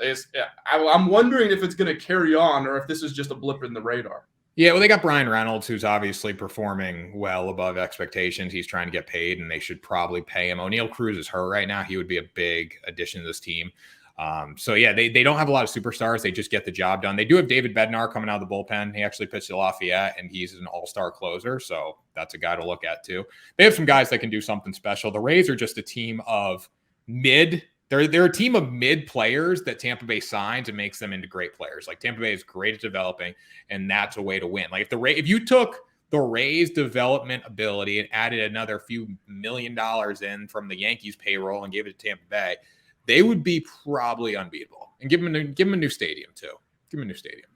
[SPEAKER 2] I'm wondering if it's going to carry on or if this is just a blip in the radar.
[SPEAKER 1] Yeah, well, they got Brian Reynolds, who's obviously performing well above expectations. He's trying to get paid, and they should probably pay him. O'Neal Cruz is hurt right now. He would be a big addition to this team. So yeah, they don't have a lot of superstars. They just get the job done. They do have David Bednar coming out of the bullpen. He actually pitched to Lafayette, and he's an all-star closer. So that's a guy to look at too. They have some guys that can do something special. The Rays are just a team of they're a team of mid players that Tampa Bay signs and makes them into great players. Like, Tampa Bay is great at developing, and that's a way to win. Like, if you took the Rays' development ability and added another few $1 million in from the Yankees payroll and gave it to Tampa Bay, they would be probably unbeatable. And give them a new stadium too. Give them a new stadium.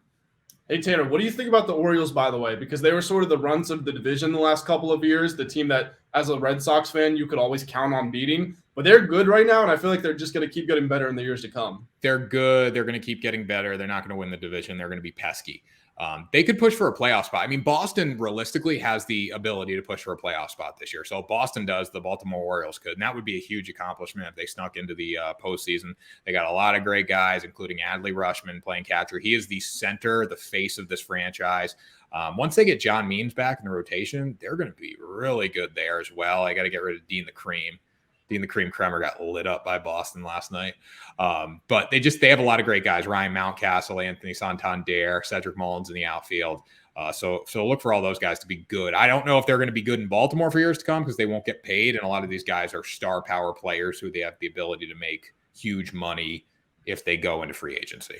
[SPEAKER 2] Hey, Tanner, what do you think about the Orioles, by the way? Because they were sort of the runs of the division the last couple of years, the team that, as a Red Sox fan, you could always count on beating. But they're good right now, and I feel like they're just going to keep getting better in the years to come.
[SPEAKER 1] They're good. They're going to keep getting better. They're not going to win the division. They're going to be pesky. They could push for a playoff spot. I mean, Boston realistically has the ability to push for a playoff spot this year. So if Boston does, the Baltimore Orioles could. And that would be a huge accomplishment if they snuck into the postseason. They got a lot of great guys, including Adley Rutschman playing catcher. He is the center, the face of this franchise. Once they get John Means back in the rotation, they're going to be really good there as well. I got to get rid of Dean the Cream. Dean the Cream Kremer got lit up by Boston last night. But they have a lot of great guys. Ryan Mountcastle, Anthony Santander, Cedric Mullins in the outfield. So look for all those guys to be good. I don't know if they're going to be good in Baltimore for years to come because they won't get paid. And a lot of these guys are star power players who they have the ability to make huge money if they go into free agency.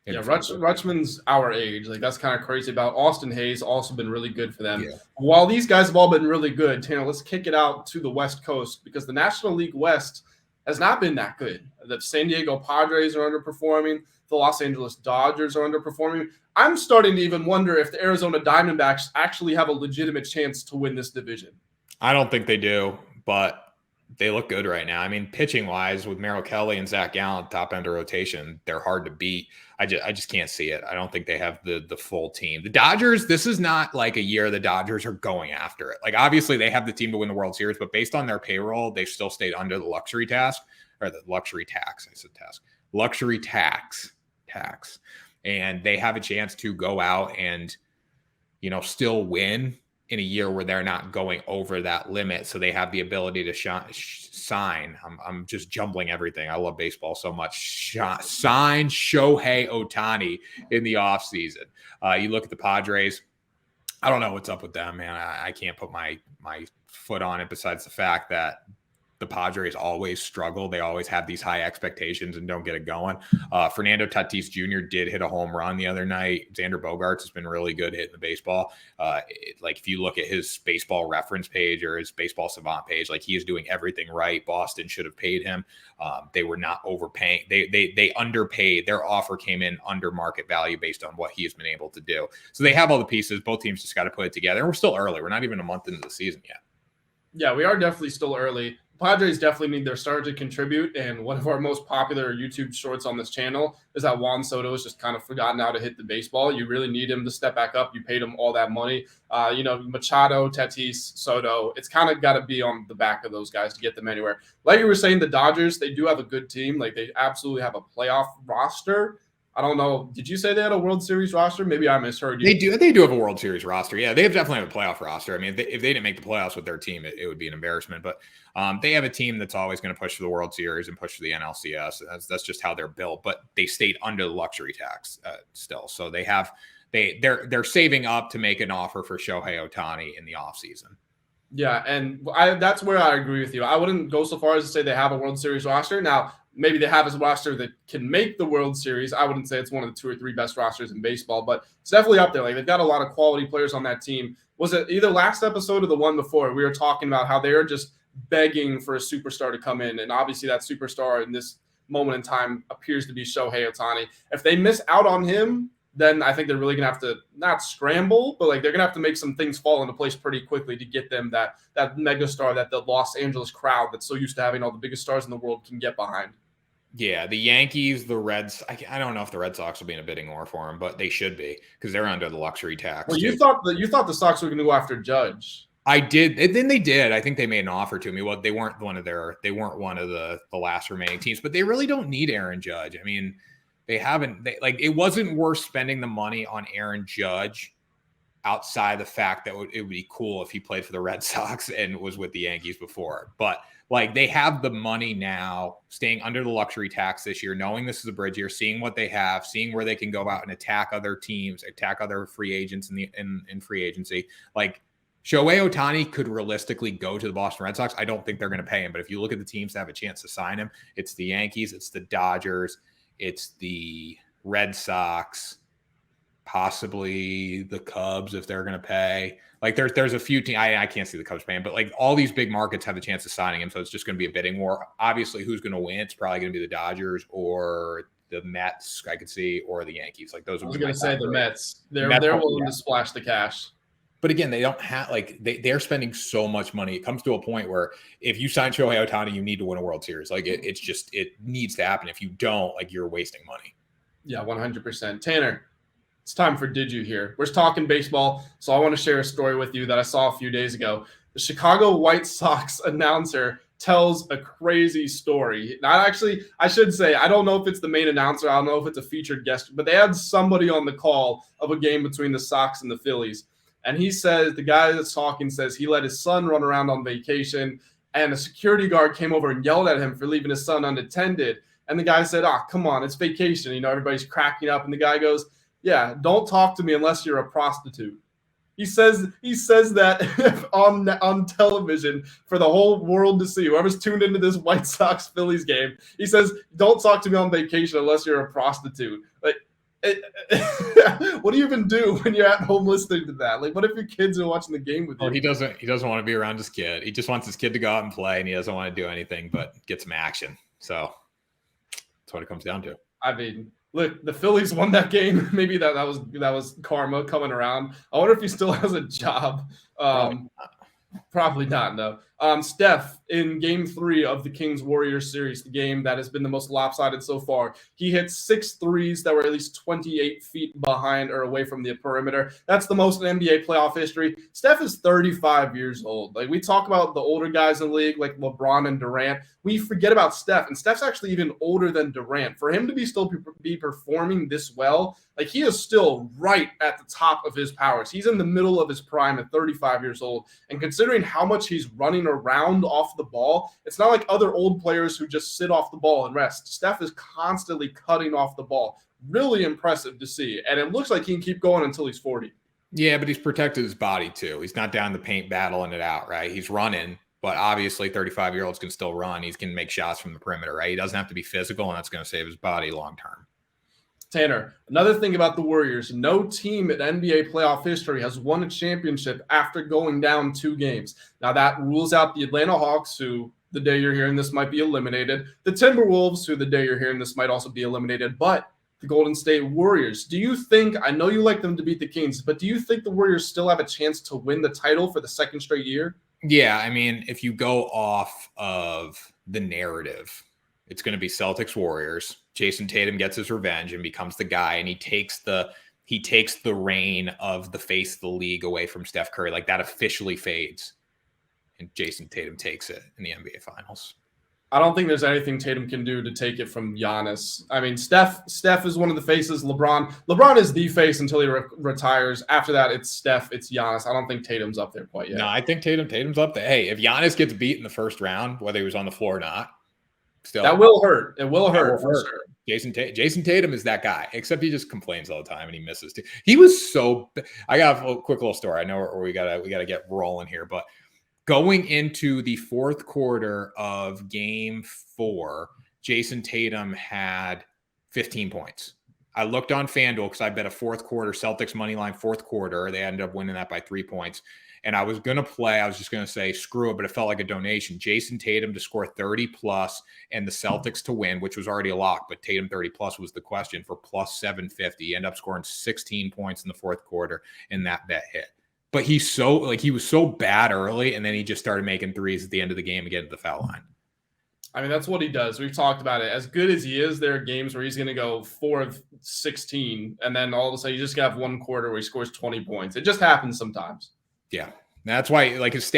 [SPEAKER 2] Yeah, Rutschman's our age. Like, that's kind of crazy about Austin Hayes. Also been really good for them. Yeah. While these guys have all been really good, Tanner, let's kick it out to the West Coast because the National League West has not been that good. The San Diego Padres are underperforming. The Los Angeles Dodgers are underperforming. I'm starting to even wonder if the Arizona Diamondbacks actually have a legitimate chance to win this division.
[SPEAKER 1] I don't think they do, but they look good right now. I mean, pitching wise, with Merrill Kelly and Zach Gallen top end of rotation, they're hard to beat. I just can't see it. I don't think they have the full team. The Dodgers, this is not like a year the Dodgers are going after it. Like, obviously they have the team to win the World Series, but based on their payroll, they've still stayed under the luxury tax. And they have a chance to go out and, still win in a year where they're not going over that limit. So they have the ability to sign. I'm just jumbling everything. I love baseball so much. Sign Shohei Ohtani in the offseason. You look at the Padres. I don't know what's up with them, man. I can't put my foot on it besides the fact that the Padres always struggle. They always have these high expectations and don't get it going. Fernando Tatis Jr. did hit a home run the other night. Xander Bogaerts has been really good hitting the baseball. If you look at his baseball reference page or his baseball savant page, like, he is doing everything right. Boston should have paid him. They were not overpaying. They underpaid. Their offer came in under market value based on what he has been able to do. So they have all the pieces. Both teams just got to put it together. And we're still early. We're not even a month into the season yet.
[SPEAKER 2] Yeah, we are definitely still early. Padres definitely need their starter to contribute, and one of our most popular YouTube shorts on this channel is that Juan Soto has just kind of forgotten how to hit the baseball. You really need him to step back up. You paid him all that money. Machado, Tatis, Soto, it's kind of got to be on the back of those guys to get them anywhere. Like you were saying, the Dodgers, they do have a good team. Like, they absolutely have a playoff roster. I don't know. Did you say they had a World Series roster? Maybe I misheard you.
[SPEAKER 1] They do have a World Series roster. Yeah, they definitely have a playoff roster. I mean, if they didn't make the playoffs with their team, it would be an embarrassment. But they have a team that's always going to push for the World Series and push for the NLCS. That's just how they're built. But they stayed under the luxury tax still. So they're saving up to make an offer for Shohei Ohtani in the offseason.
[SPEAKER 2] Yeah, and that's where I agree with you. I wouldn't go so far as to say they have a World Series roster. Now, maybe they have a roster that can make the World Series. I wouldn't say it's one of the 2 or 3 best rosters in baseball, but it's definitely up there. Like, they've got a lot of quality players on that team. Was it either last episode or the one before? We were talking about how they are just begging for a superstar to come in, and obviously that superstar in this moment in time appears to be Shohei Ohtani. If they miss out on him, then I think they're really going to have to not scramble, but they're going to have to make some things fall into place pretty quickly to get them that megastar that the Los Angeles crowd that's so used to having all the biggest stars in the world can get behind.
[SPEAKER 1] Yeah, the Yankees, the Reds. I don't know if the Red Sox will be in a bidding war for him, but they should be because they're under the luxury tax.
[SPEAKER 2] Well, you thought the Sox were going to go after Judge.
[SPEAKER 1] I did. And then they did. I think they made an offer to me. Well, they weren't one of the last remaining teams, but they really don't need Aaron Judge. I mean, it wasn't worth spending the money on Aaron Judge outside the fact that it would be cool if he played for the Red Sox and was with the Yankees before. But they have the money now, staying under the luxury tax this year, knowing this is a bridge year, seeing what they have, seeing where they can go out and attack other teams, attack other free agents in free agency. Like, Shohei Ohtani could realistically go to the Boston Red Sox. I don't think they're going to pay him, but if you look at the teams that have a chance to sign him, it's the Yankees, it's the Dodgers, it's the Red Sox. possibly the Cubs if they're going to pay. Like there's a few teams. I can't see the Cubs paying, but like all these big markets have a chance of signing him. So it's just going to be a bidding war. Obviously, who's going to win? It's probably going to be the Dodgers or the Mets, I could see, or the Yankees. Like those would be.
[SPEAKER 2] I was going to say the Mets. They're
[SPEAKER 1] Mets,
[SPEAKER 2] willing to splash the cash.
[SPEAKER 1] But again, they don't have like they're spending so much money. It comes to a point where if you sign Shohei Ohtani, you need to win a World Series. Like it needs to happen. If you don't, like you're wasting money.
[SPEAKER 2] Yeah, 100%. Tanner, it's time for Did You Hear? We're talking baseball, so I want to share a story with you that I saw a few days ago. The Chicago White Sox announcer tells a crazy story. Not actually, I should say, I don't know if it's the main announcer. I don't know if it's a featured guest, but they had somebody on the call of a game between the Sox and the Phillies. And he says, the guy that's talking says he let his son run around on vacation, and a security guard came over and yelled at him for leaving his son unattended. And the guy said, come on, it's vacation. You know, everybody's cracking up. And the guy goes, yeah, don't talk to me unless you're a prostitute. He says that on television for the whole world to see. Whoever's tuned into this White Sox Phillies game, he says, don't talk to me on vacation unless you're a prostitute. Like, what do you even do when you're at home listening to that? Like, what if your kids are watching the game with you?
[SPEAKER 1] He doesn't want to be around his kid. He just wants his kid to go out and play, and he doesn't want to do anything but get some action. So that's what it comes down to.
[SPEAKER 2] I mean, look, the Phillies won that game. Maybe that was karma coming around. I wonder if he still has a job. Probably not, no. Steph, in Game 3 of the Kings-Warriors series, the game that has been the most lopsided so far, he hit 6 threes that were at least 28 feet behind or away from the perimeter. That's the most in NBA playoff history. Steph is 35 years old. Like, we talk about the older guys in the league, like LeBron and Durant. We forget about Steph, and Steph's actually even older than Durant. For him to still be performing this well, like, he is still right at the top of his powers. He's in the middle of his prime at 35 years old. And considering how much he's running around off the ball, it's not like other old players who just sit off the ball and rest. Steph is constantly cutting off the ball. Really impressive to see. And it looks like he can keep going until he's 40.
[SPEAKER 1] Yeah, but he's protected his body too. He's not down the paint battling it out, right? He's running, but obviously 35-year-olds can still run. He can make shots from the perimeter, right? He doesn't have to be physical, and that's going to save his body long term.
[SPEAKER 2] Tanner, another thing about the Warriors, no team in NBA playoff history has won a championship after going down 2 games. Now, that rules out the Atlanta Hawks, who the day you're hearing this might be eliminated, the Timberwolves, who the day you're hearing this might also be eliminated, but the Golden State Warriors. Do you think, I know you like them to beat the Kings, but do you think the Warriors still have a chance to win the title for the second straight year?
[SPEAKER 1] Yeah, I mean, if you go off of the narrative, it's going to be Celtics Warriors. Jason Tatum gets his revenge and becomes the guy, and he takes the reign of the face of the league away from Steph Curry. Like, that officially fades, and Jason Tatum takes it in the NBA Finals.
[SPEAKER 2] I don't think there's anything Tatum can do to take it from Giannis. I mean, Steph is one of the faces. LeBron is the face until he retires. After that, it's Steph, it's Giannis. I don't think Tatum's up there quite yet.
[SPEAKER 1] No, I think Tatum's up there. Hey, if Giannis gets beat in the first round, whether he was on the floor or not, still,
[SPEAKER 2] that will hurt. It will hurt for sure.
[SPEAKER 1] Jason Tatum is that guy, except he just complains all the time and he misses too. He was so. I got a quick little story. I know we gotta get rolling here, but going into the fourth quarter of Game 4, Jason Tatum had 15 points. I looked on FanDuel because I bet a fourth quarter Celtics money line fourth quarter. They ended up winning that by 3 points. And I was going to play, I was just going to say, screw it, but it felt like a donation. Jason Tatum to score 30 plus and the Celtics to win, which was already a lock, but Tatum 30 plus was the question for plus 750. He ended up scoring 16 points in the fourth quarter, and that bet hit. But he was so bad early, and then he just started making threes at the end of the game and getting to the foul line.
[SPEAKER 2] I mean, that's what he does. We've talked about it. As good as he is, there are games where he's going to go 4 of 16, and then all of a sudden you just have one quarter where he scores 20 points. It just happens sometimes. Yeah,
[SPEAKER 1] that's why, like, his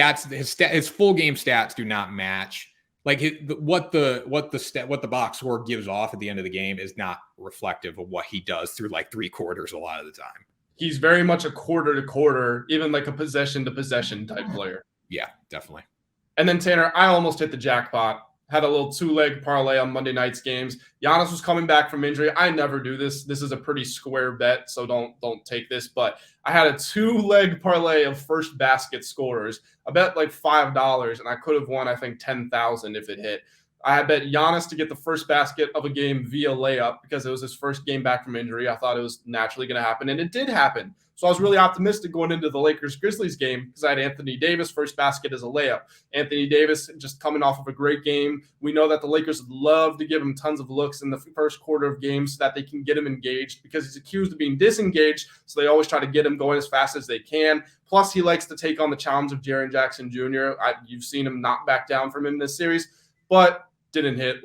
[SPEAKER 1] full game stats do not match. Like, what the box score gives off at the end of the game is not reflective of what he does through like 3 quarters a lot of the time.
[SPEAKER 2] He's very much a quarter to quarter, even like a possession to possession type player.
[SPEAKER 1] Yeah, definitely.
[SPEAKER 2] And then Tanner, I almost hit the jackpot. Had a little 2-leg parlay on Monday night's games. Giannis was coming back from injury. I never do this. This is a pretty square bet, so don't take this. But I had a 2-leg parlay of first basket scorers. I bet like $5, and I could have won, I think, $10,000 if it hit. I had bet Giannis to get the first basket of a game via layup because it was his first game back from injury. I thought it was naturally going to happen, and it did happen. So I was really optimistic going into the Lakers-Grizzlies game because I had Anthony Davis first basket as a layup. Anthony Davis just coming off of a great game. We know that the Lakers love to give him tons of looks in the first quarter of games so that they can get him engaged because he's accused of being disengaged. So they always try to get him going as fast as they can. Plus, he likes to take on the challenge of Jaren Jackson Jr. You've seen him knock back down from him in this series, but didn't hit.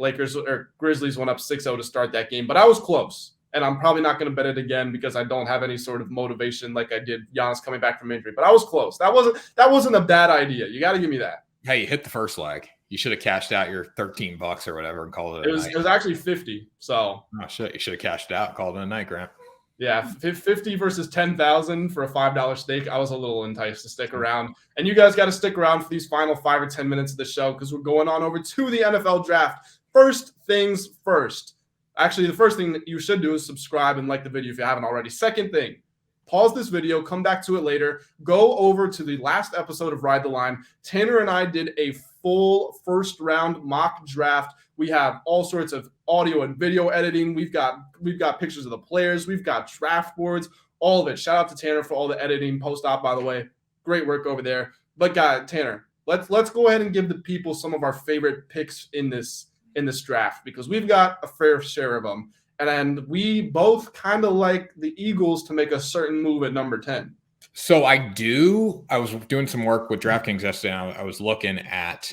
[SPEAKER 2] Grizzlies went up 6-0 to start that game, but I was close. And I'm probably not going to bet it again because I don't have any sort of motivation like I did Giannis coming back from injury. But I was close. That wasn't a bad idea. You got to give me that.
[SPEAKER 1] Hey, you hit the first leg. You should have cashed out your $13 or whatever and called it a night.
[SPEAKER 2] It was actually 50. So
[SPEAKER 1] shit, you should have cashed it out and called it a night, Grant.
[SPEAKER 2] Yeah, 50 versus 10,000 for a $5 stake. I was a little enticed to stick around. And you guys got to stick around for these final 5 or 10 minutes of the show because we're going on over to the NFL draft. First things first. Actually, the first thing that you should do is subscribe and like the video if you haven't already. Second thing, pause this video, come back to it later. Go over to the last episode of Ride the Line. Tanner and I did a full first round mock draft. We have all sorts of audio and video editing. We've got pictures of the players. We've got draft boards, all of it. Shout out to Tanner for all the editing post-op, by the way. Great work over there. But Tanner, let's go ahead and give the people some of our favorite picks in this draft because we've got a fair share of them. And we both kind of like the Eagles to make a certain move at number 10.
[SPEAKER 1] So I was doing some work with DraftKings yesterday. And I was looking at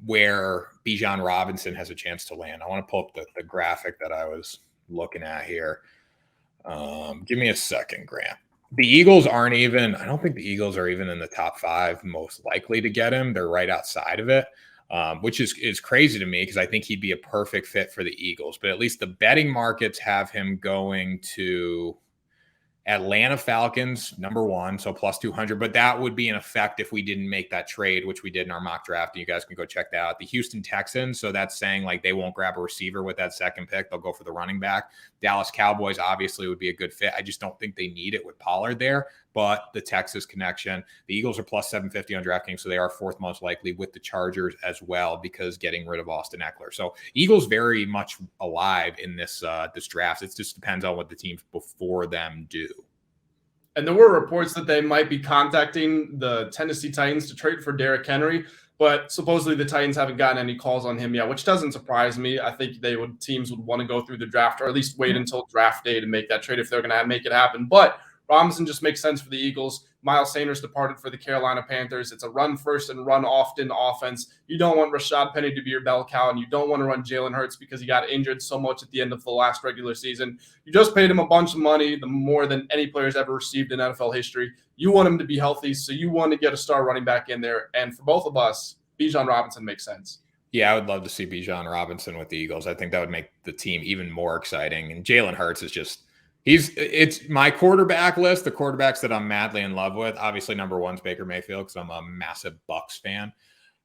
[SPEAKER 1] where Bijan Robinson has a chance to land. I want to pull up the graphic that I was looking at here. Give me a second, Grant. The Eagles I don't think the Eagles are even in the top 5 most likely to get him. They're right outside of it. Which is crazy to me because I think he'd be a perfect fit for the Eagles. But at least the betting markets have him going to Atlanta Falcons, number 1, so plus 200. But that would be in effect if we didn't make that trade, which we did in our mock draft. And you guys can go check that out. The Houston Texans, so that's saying like they won't grab a receiver with that second pick. They'll go for the running back. Dallas Cowboys obviously would be a good fit. I just don't think they need it with Pollard there. But the Texas connection, the Eagles are plus 750 on DraftKings, so they are 4th most likely with the Chargers as well because getting rid of Austin Eckler. So Eagles very much alive in this draft. It just depends on what the teams before them do.
[SPEAKER 2] And there were reports that they might be contacting the Tennessee Titans to trade for Derrick Henry, but supposedly the Titans haven't gotten any calls on him yet, which doesn't surprise me. I think teams would want to go through the draft or at least wait until draft day to make that trade if they're going to make it happen. But Robinson just makes sense for the Eagles. Miles Sanders departed for the Carolina Panthers. It's a run first and run often offense. You don't want Rashad Penny to be your bell cow, and you don't want to run Jalen Hurts because he got injured so much at the end of the last regular season. You just paid him a bunch of money, the more than any player's ever received in NFL history. You want him to be healthy, so you want to get a star running back in there. And for both of us, Bijan Robinson makes sense.
[SPEAKER 1] Yeah, I would love to see Bijan Robinson with the Eagles. I think that would make the team even more exciting. And Jalen Hurts is just it's my quarterback list, the quarterbacks that I'm madly in love with. Obviously, number 1's Baker Mayfield because I'm a massive Bucs fan.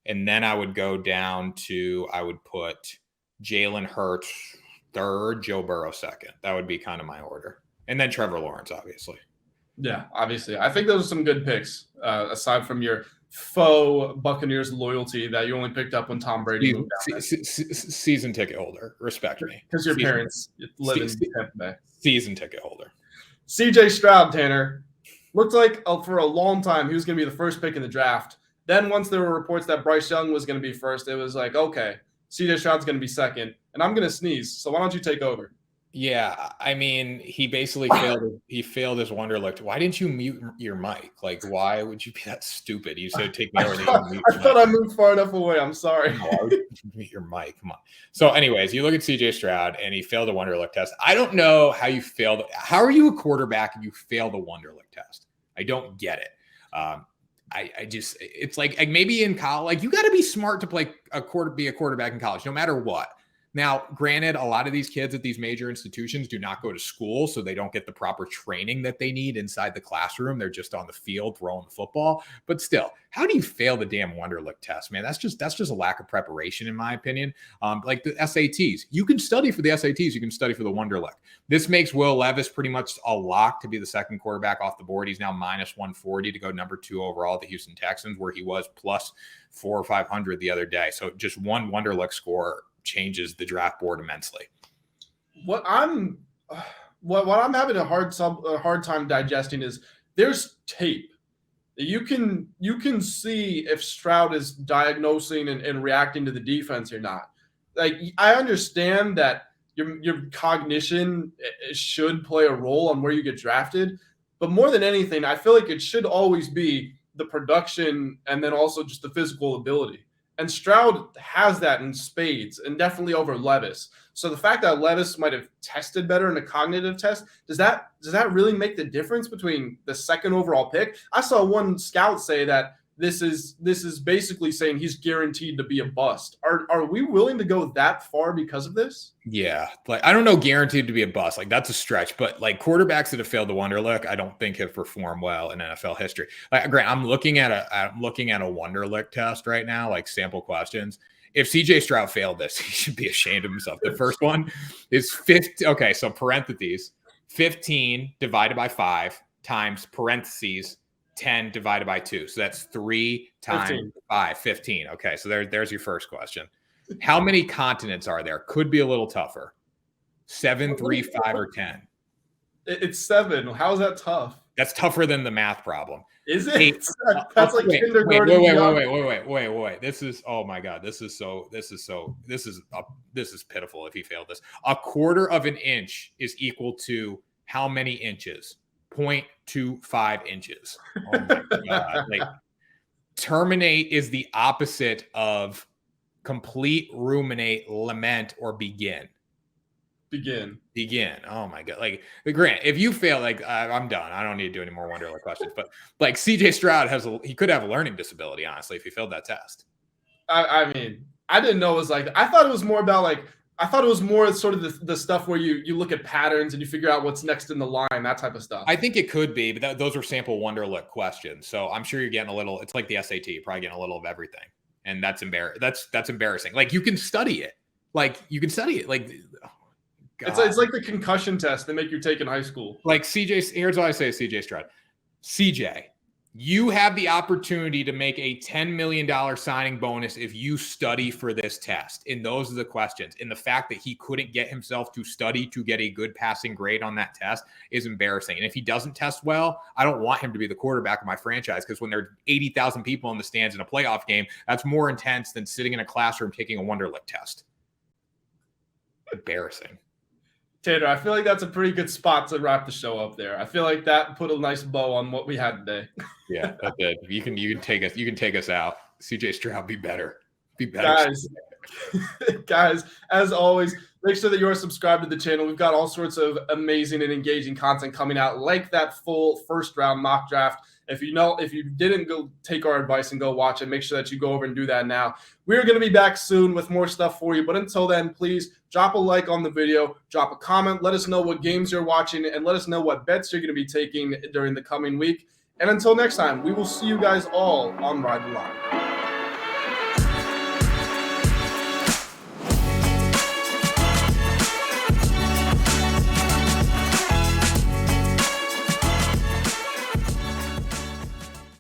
[SPEAKER 1] And then I would go down to, I would put Jalen Hurts 3rd, Joe Burrow 2nd. That would be kind of my order. And then Trevor Lawrence, obviously.
[SPEAKER 2] Yeah, obviously. I think those are some good picks, aside from your faux Buccaneers loyalty that you only picked up when Tom Brady moved down.
[SPEAKER 1] Season ticket holder. Respect me.
[SPEAKER 2] Because your parents live in Tampa Bay.
[SPEAKER 1] Season ticket holder.
[SPEAKER 2] CJ Stroud, Tanner. Looked like for a long time he was going to be the first pick in the draft. Then once there were reports that Bryce Young was going to be first, it was like, okay, CJ Stroud's going to be second. And I'm going to sneeze. So why don't you take over?
[SPEAKER 1] Yeah, I mean, he basically failed. He failed his Wonderlic. Why didn't you mute your mic? Like, why would you be that stupid? You said take me over.
[SPEAKER 2] I thought I moved far enough away. I'm sorry.
[SPEAKER 1] No, mute your mic. Come on. So, anyways, you look at CJ Stroud, and he failed the Wonderlic test. I don't know how you failed. How are you a quarterback and you fail the Wonderlic test? I don't get it. I just, it's like maybe in college, like you got to be smart to be a quarterback in college, no matter what. Now, granted, a lot of these kids at these major institutions do not go to school, so they don't get the proper training that they need inside the classroom. They're just on the field throwing the football. But still, how do you fail the damn Wonderlic test, man? That's just a lack of preparation, in my opinion. Like the SATs, you can study for the SATs, you can study for the Wonderlic. This makes Will Levis pretty much a lock to be the second quarterback off the board. He's now minus 140 to go number 2 overall at the Houston Texans, where he was plus 400 or 500 the other day. So just one Wonderlic score changes the draft board immensely.
[SPEAKER 2] What I'm having a hard time digesting is there's tape. You can see if Stroud is diagnosing and reacting to the defense or not. Like, I understand that your cognition should play a role on where you get drafted, but more than anything, I feel like it should always be the production and then also just the physical ability. And Stroud has that in spades, and definitely over Levis. So the fact that Levis might have tested better in a cognitive test, does that really make the difference between the second overall pick? I saw one scout say that this is basically saying he's guaranteed to be a bust. Are we willing to go that far because of this?
[SPEAKER 1] Yeah, like I don't know, guaranteed to be a bust. Like that's a stretch, but like quarterbacks that have failed the Wonderlic, I don't think have performed well in NFL history. Like, Grant, I'm looking at a Wonderlic test right now, like sample questions. If CJ Stroud failed this, he should be ashamed of himself. The first one is 50. Okay, so parentheses 15 divided by 5 times parentheses 10 divided by 2. So that's 3 times
[SPEAKER 2] 15.
[SPEAKER 1] 5, 15. Okay, so there's your first question. How many continents are there? Could be a little tougher. 7, 3, 5, or 10.
[SPEAKER 2] It's 7. How is that tough?
[SPEAKER 1] That's tougher than the math problem.
[SPEAKER 2] Is it? That's like kindergarten.
[SPEAKER 1] Wait. This is, oh my God. This is pitiful if he failed this. 1/4 of an inch is equal to how many inches? 0.25 inches. Oh my God. Like, terminate is the opposite of complete, ruminate, lament, or begin. Begin. Oh my God. Like, Grant, if you fail, like, I'm done. I don't need to do any more Wonderlic questions. But like CJ Stroud he could have a learning disability, honestly, if he failed that test.
[SPEAKER 2] I mean, I didn't know it was like, I thought it was more about like, I thought it was more sort of the stuff where you look at patterns and you figure out what's next in the line, that type of stuff.
[SPEAKER 1] I think it could be, but those are sample Wonderlic questions. So I'm sure you're getting a little, it's like the SAT, you're probably getting a little of everything. And that's embarrassing. Like, you can study it. Like, oh,
[SPEAKER 2] it's like the concussion test they make you take in high school.
[SPEAKER 1] Like here's what I say to CJ Stroud. CJ, you have the opportunity to make a $10 million signing bonus if you study for this test. And those are the questions. And the fact that he couldn't get himself to study to get a good passing grade on that test is embarrassing. And if he doesn't test well, I don't want him to be the quarterback of my franchise, because when there are 80,000 people in the stands in a playoff game, that's more intense than sitting in a classroom taking a Wonderlic test. Embarrassing.
[SPEAKER 2] Tater, I feel like that's a pretty good spot to wrap the show up there. I feel like that put a nice bow on what we had today.
[SPEAKER 1] Yeah, that did. You can take us out. CJ Stroud, be better. Be better.
[SPEAKER 2] Guys, as always, make sure that you are subscribed to the channel. We've got all sorts of amazing and engaging content coming out, like that full first round mock draft. If you didn't go take our advice and go watch it, make sure that you go over and do that now. We're going to be back soon with more stuff for you. But until then, please drop a like on the video, drop a comment, let us know what games you're watching, and let us know what bets you're going to be taking during the coming week. And until next time, we will see you guys all on Ride the Line.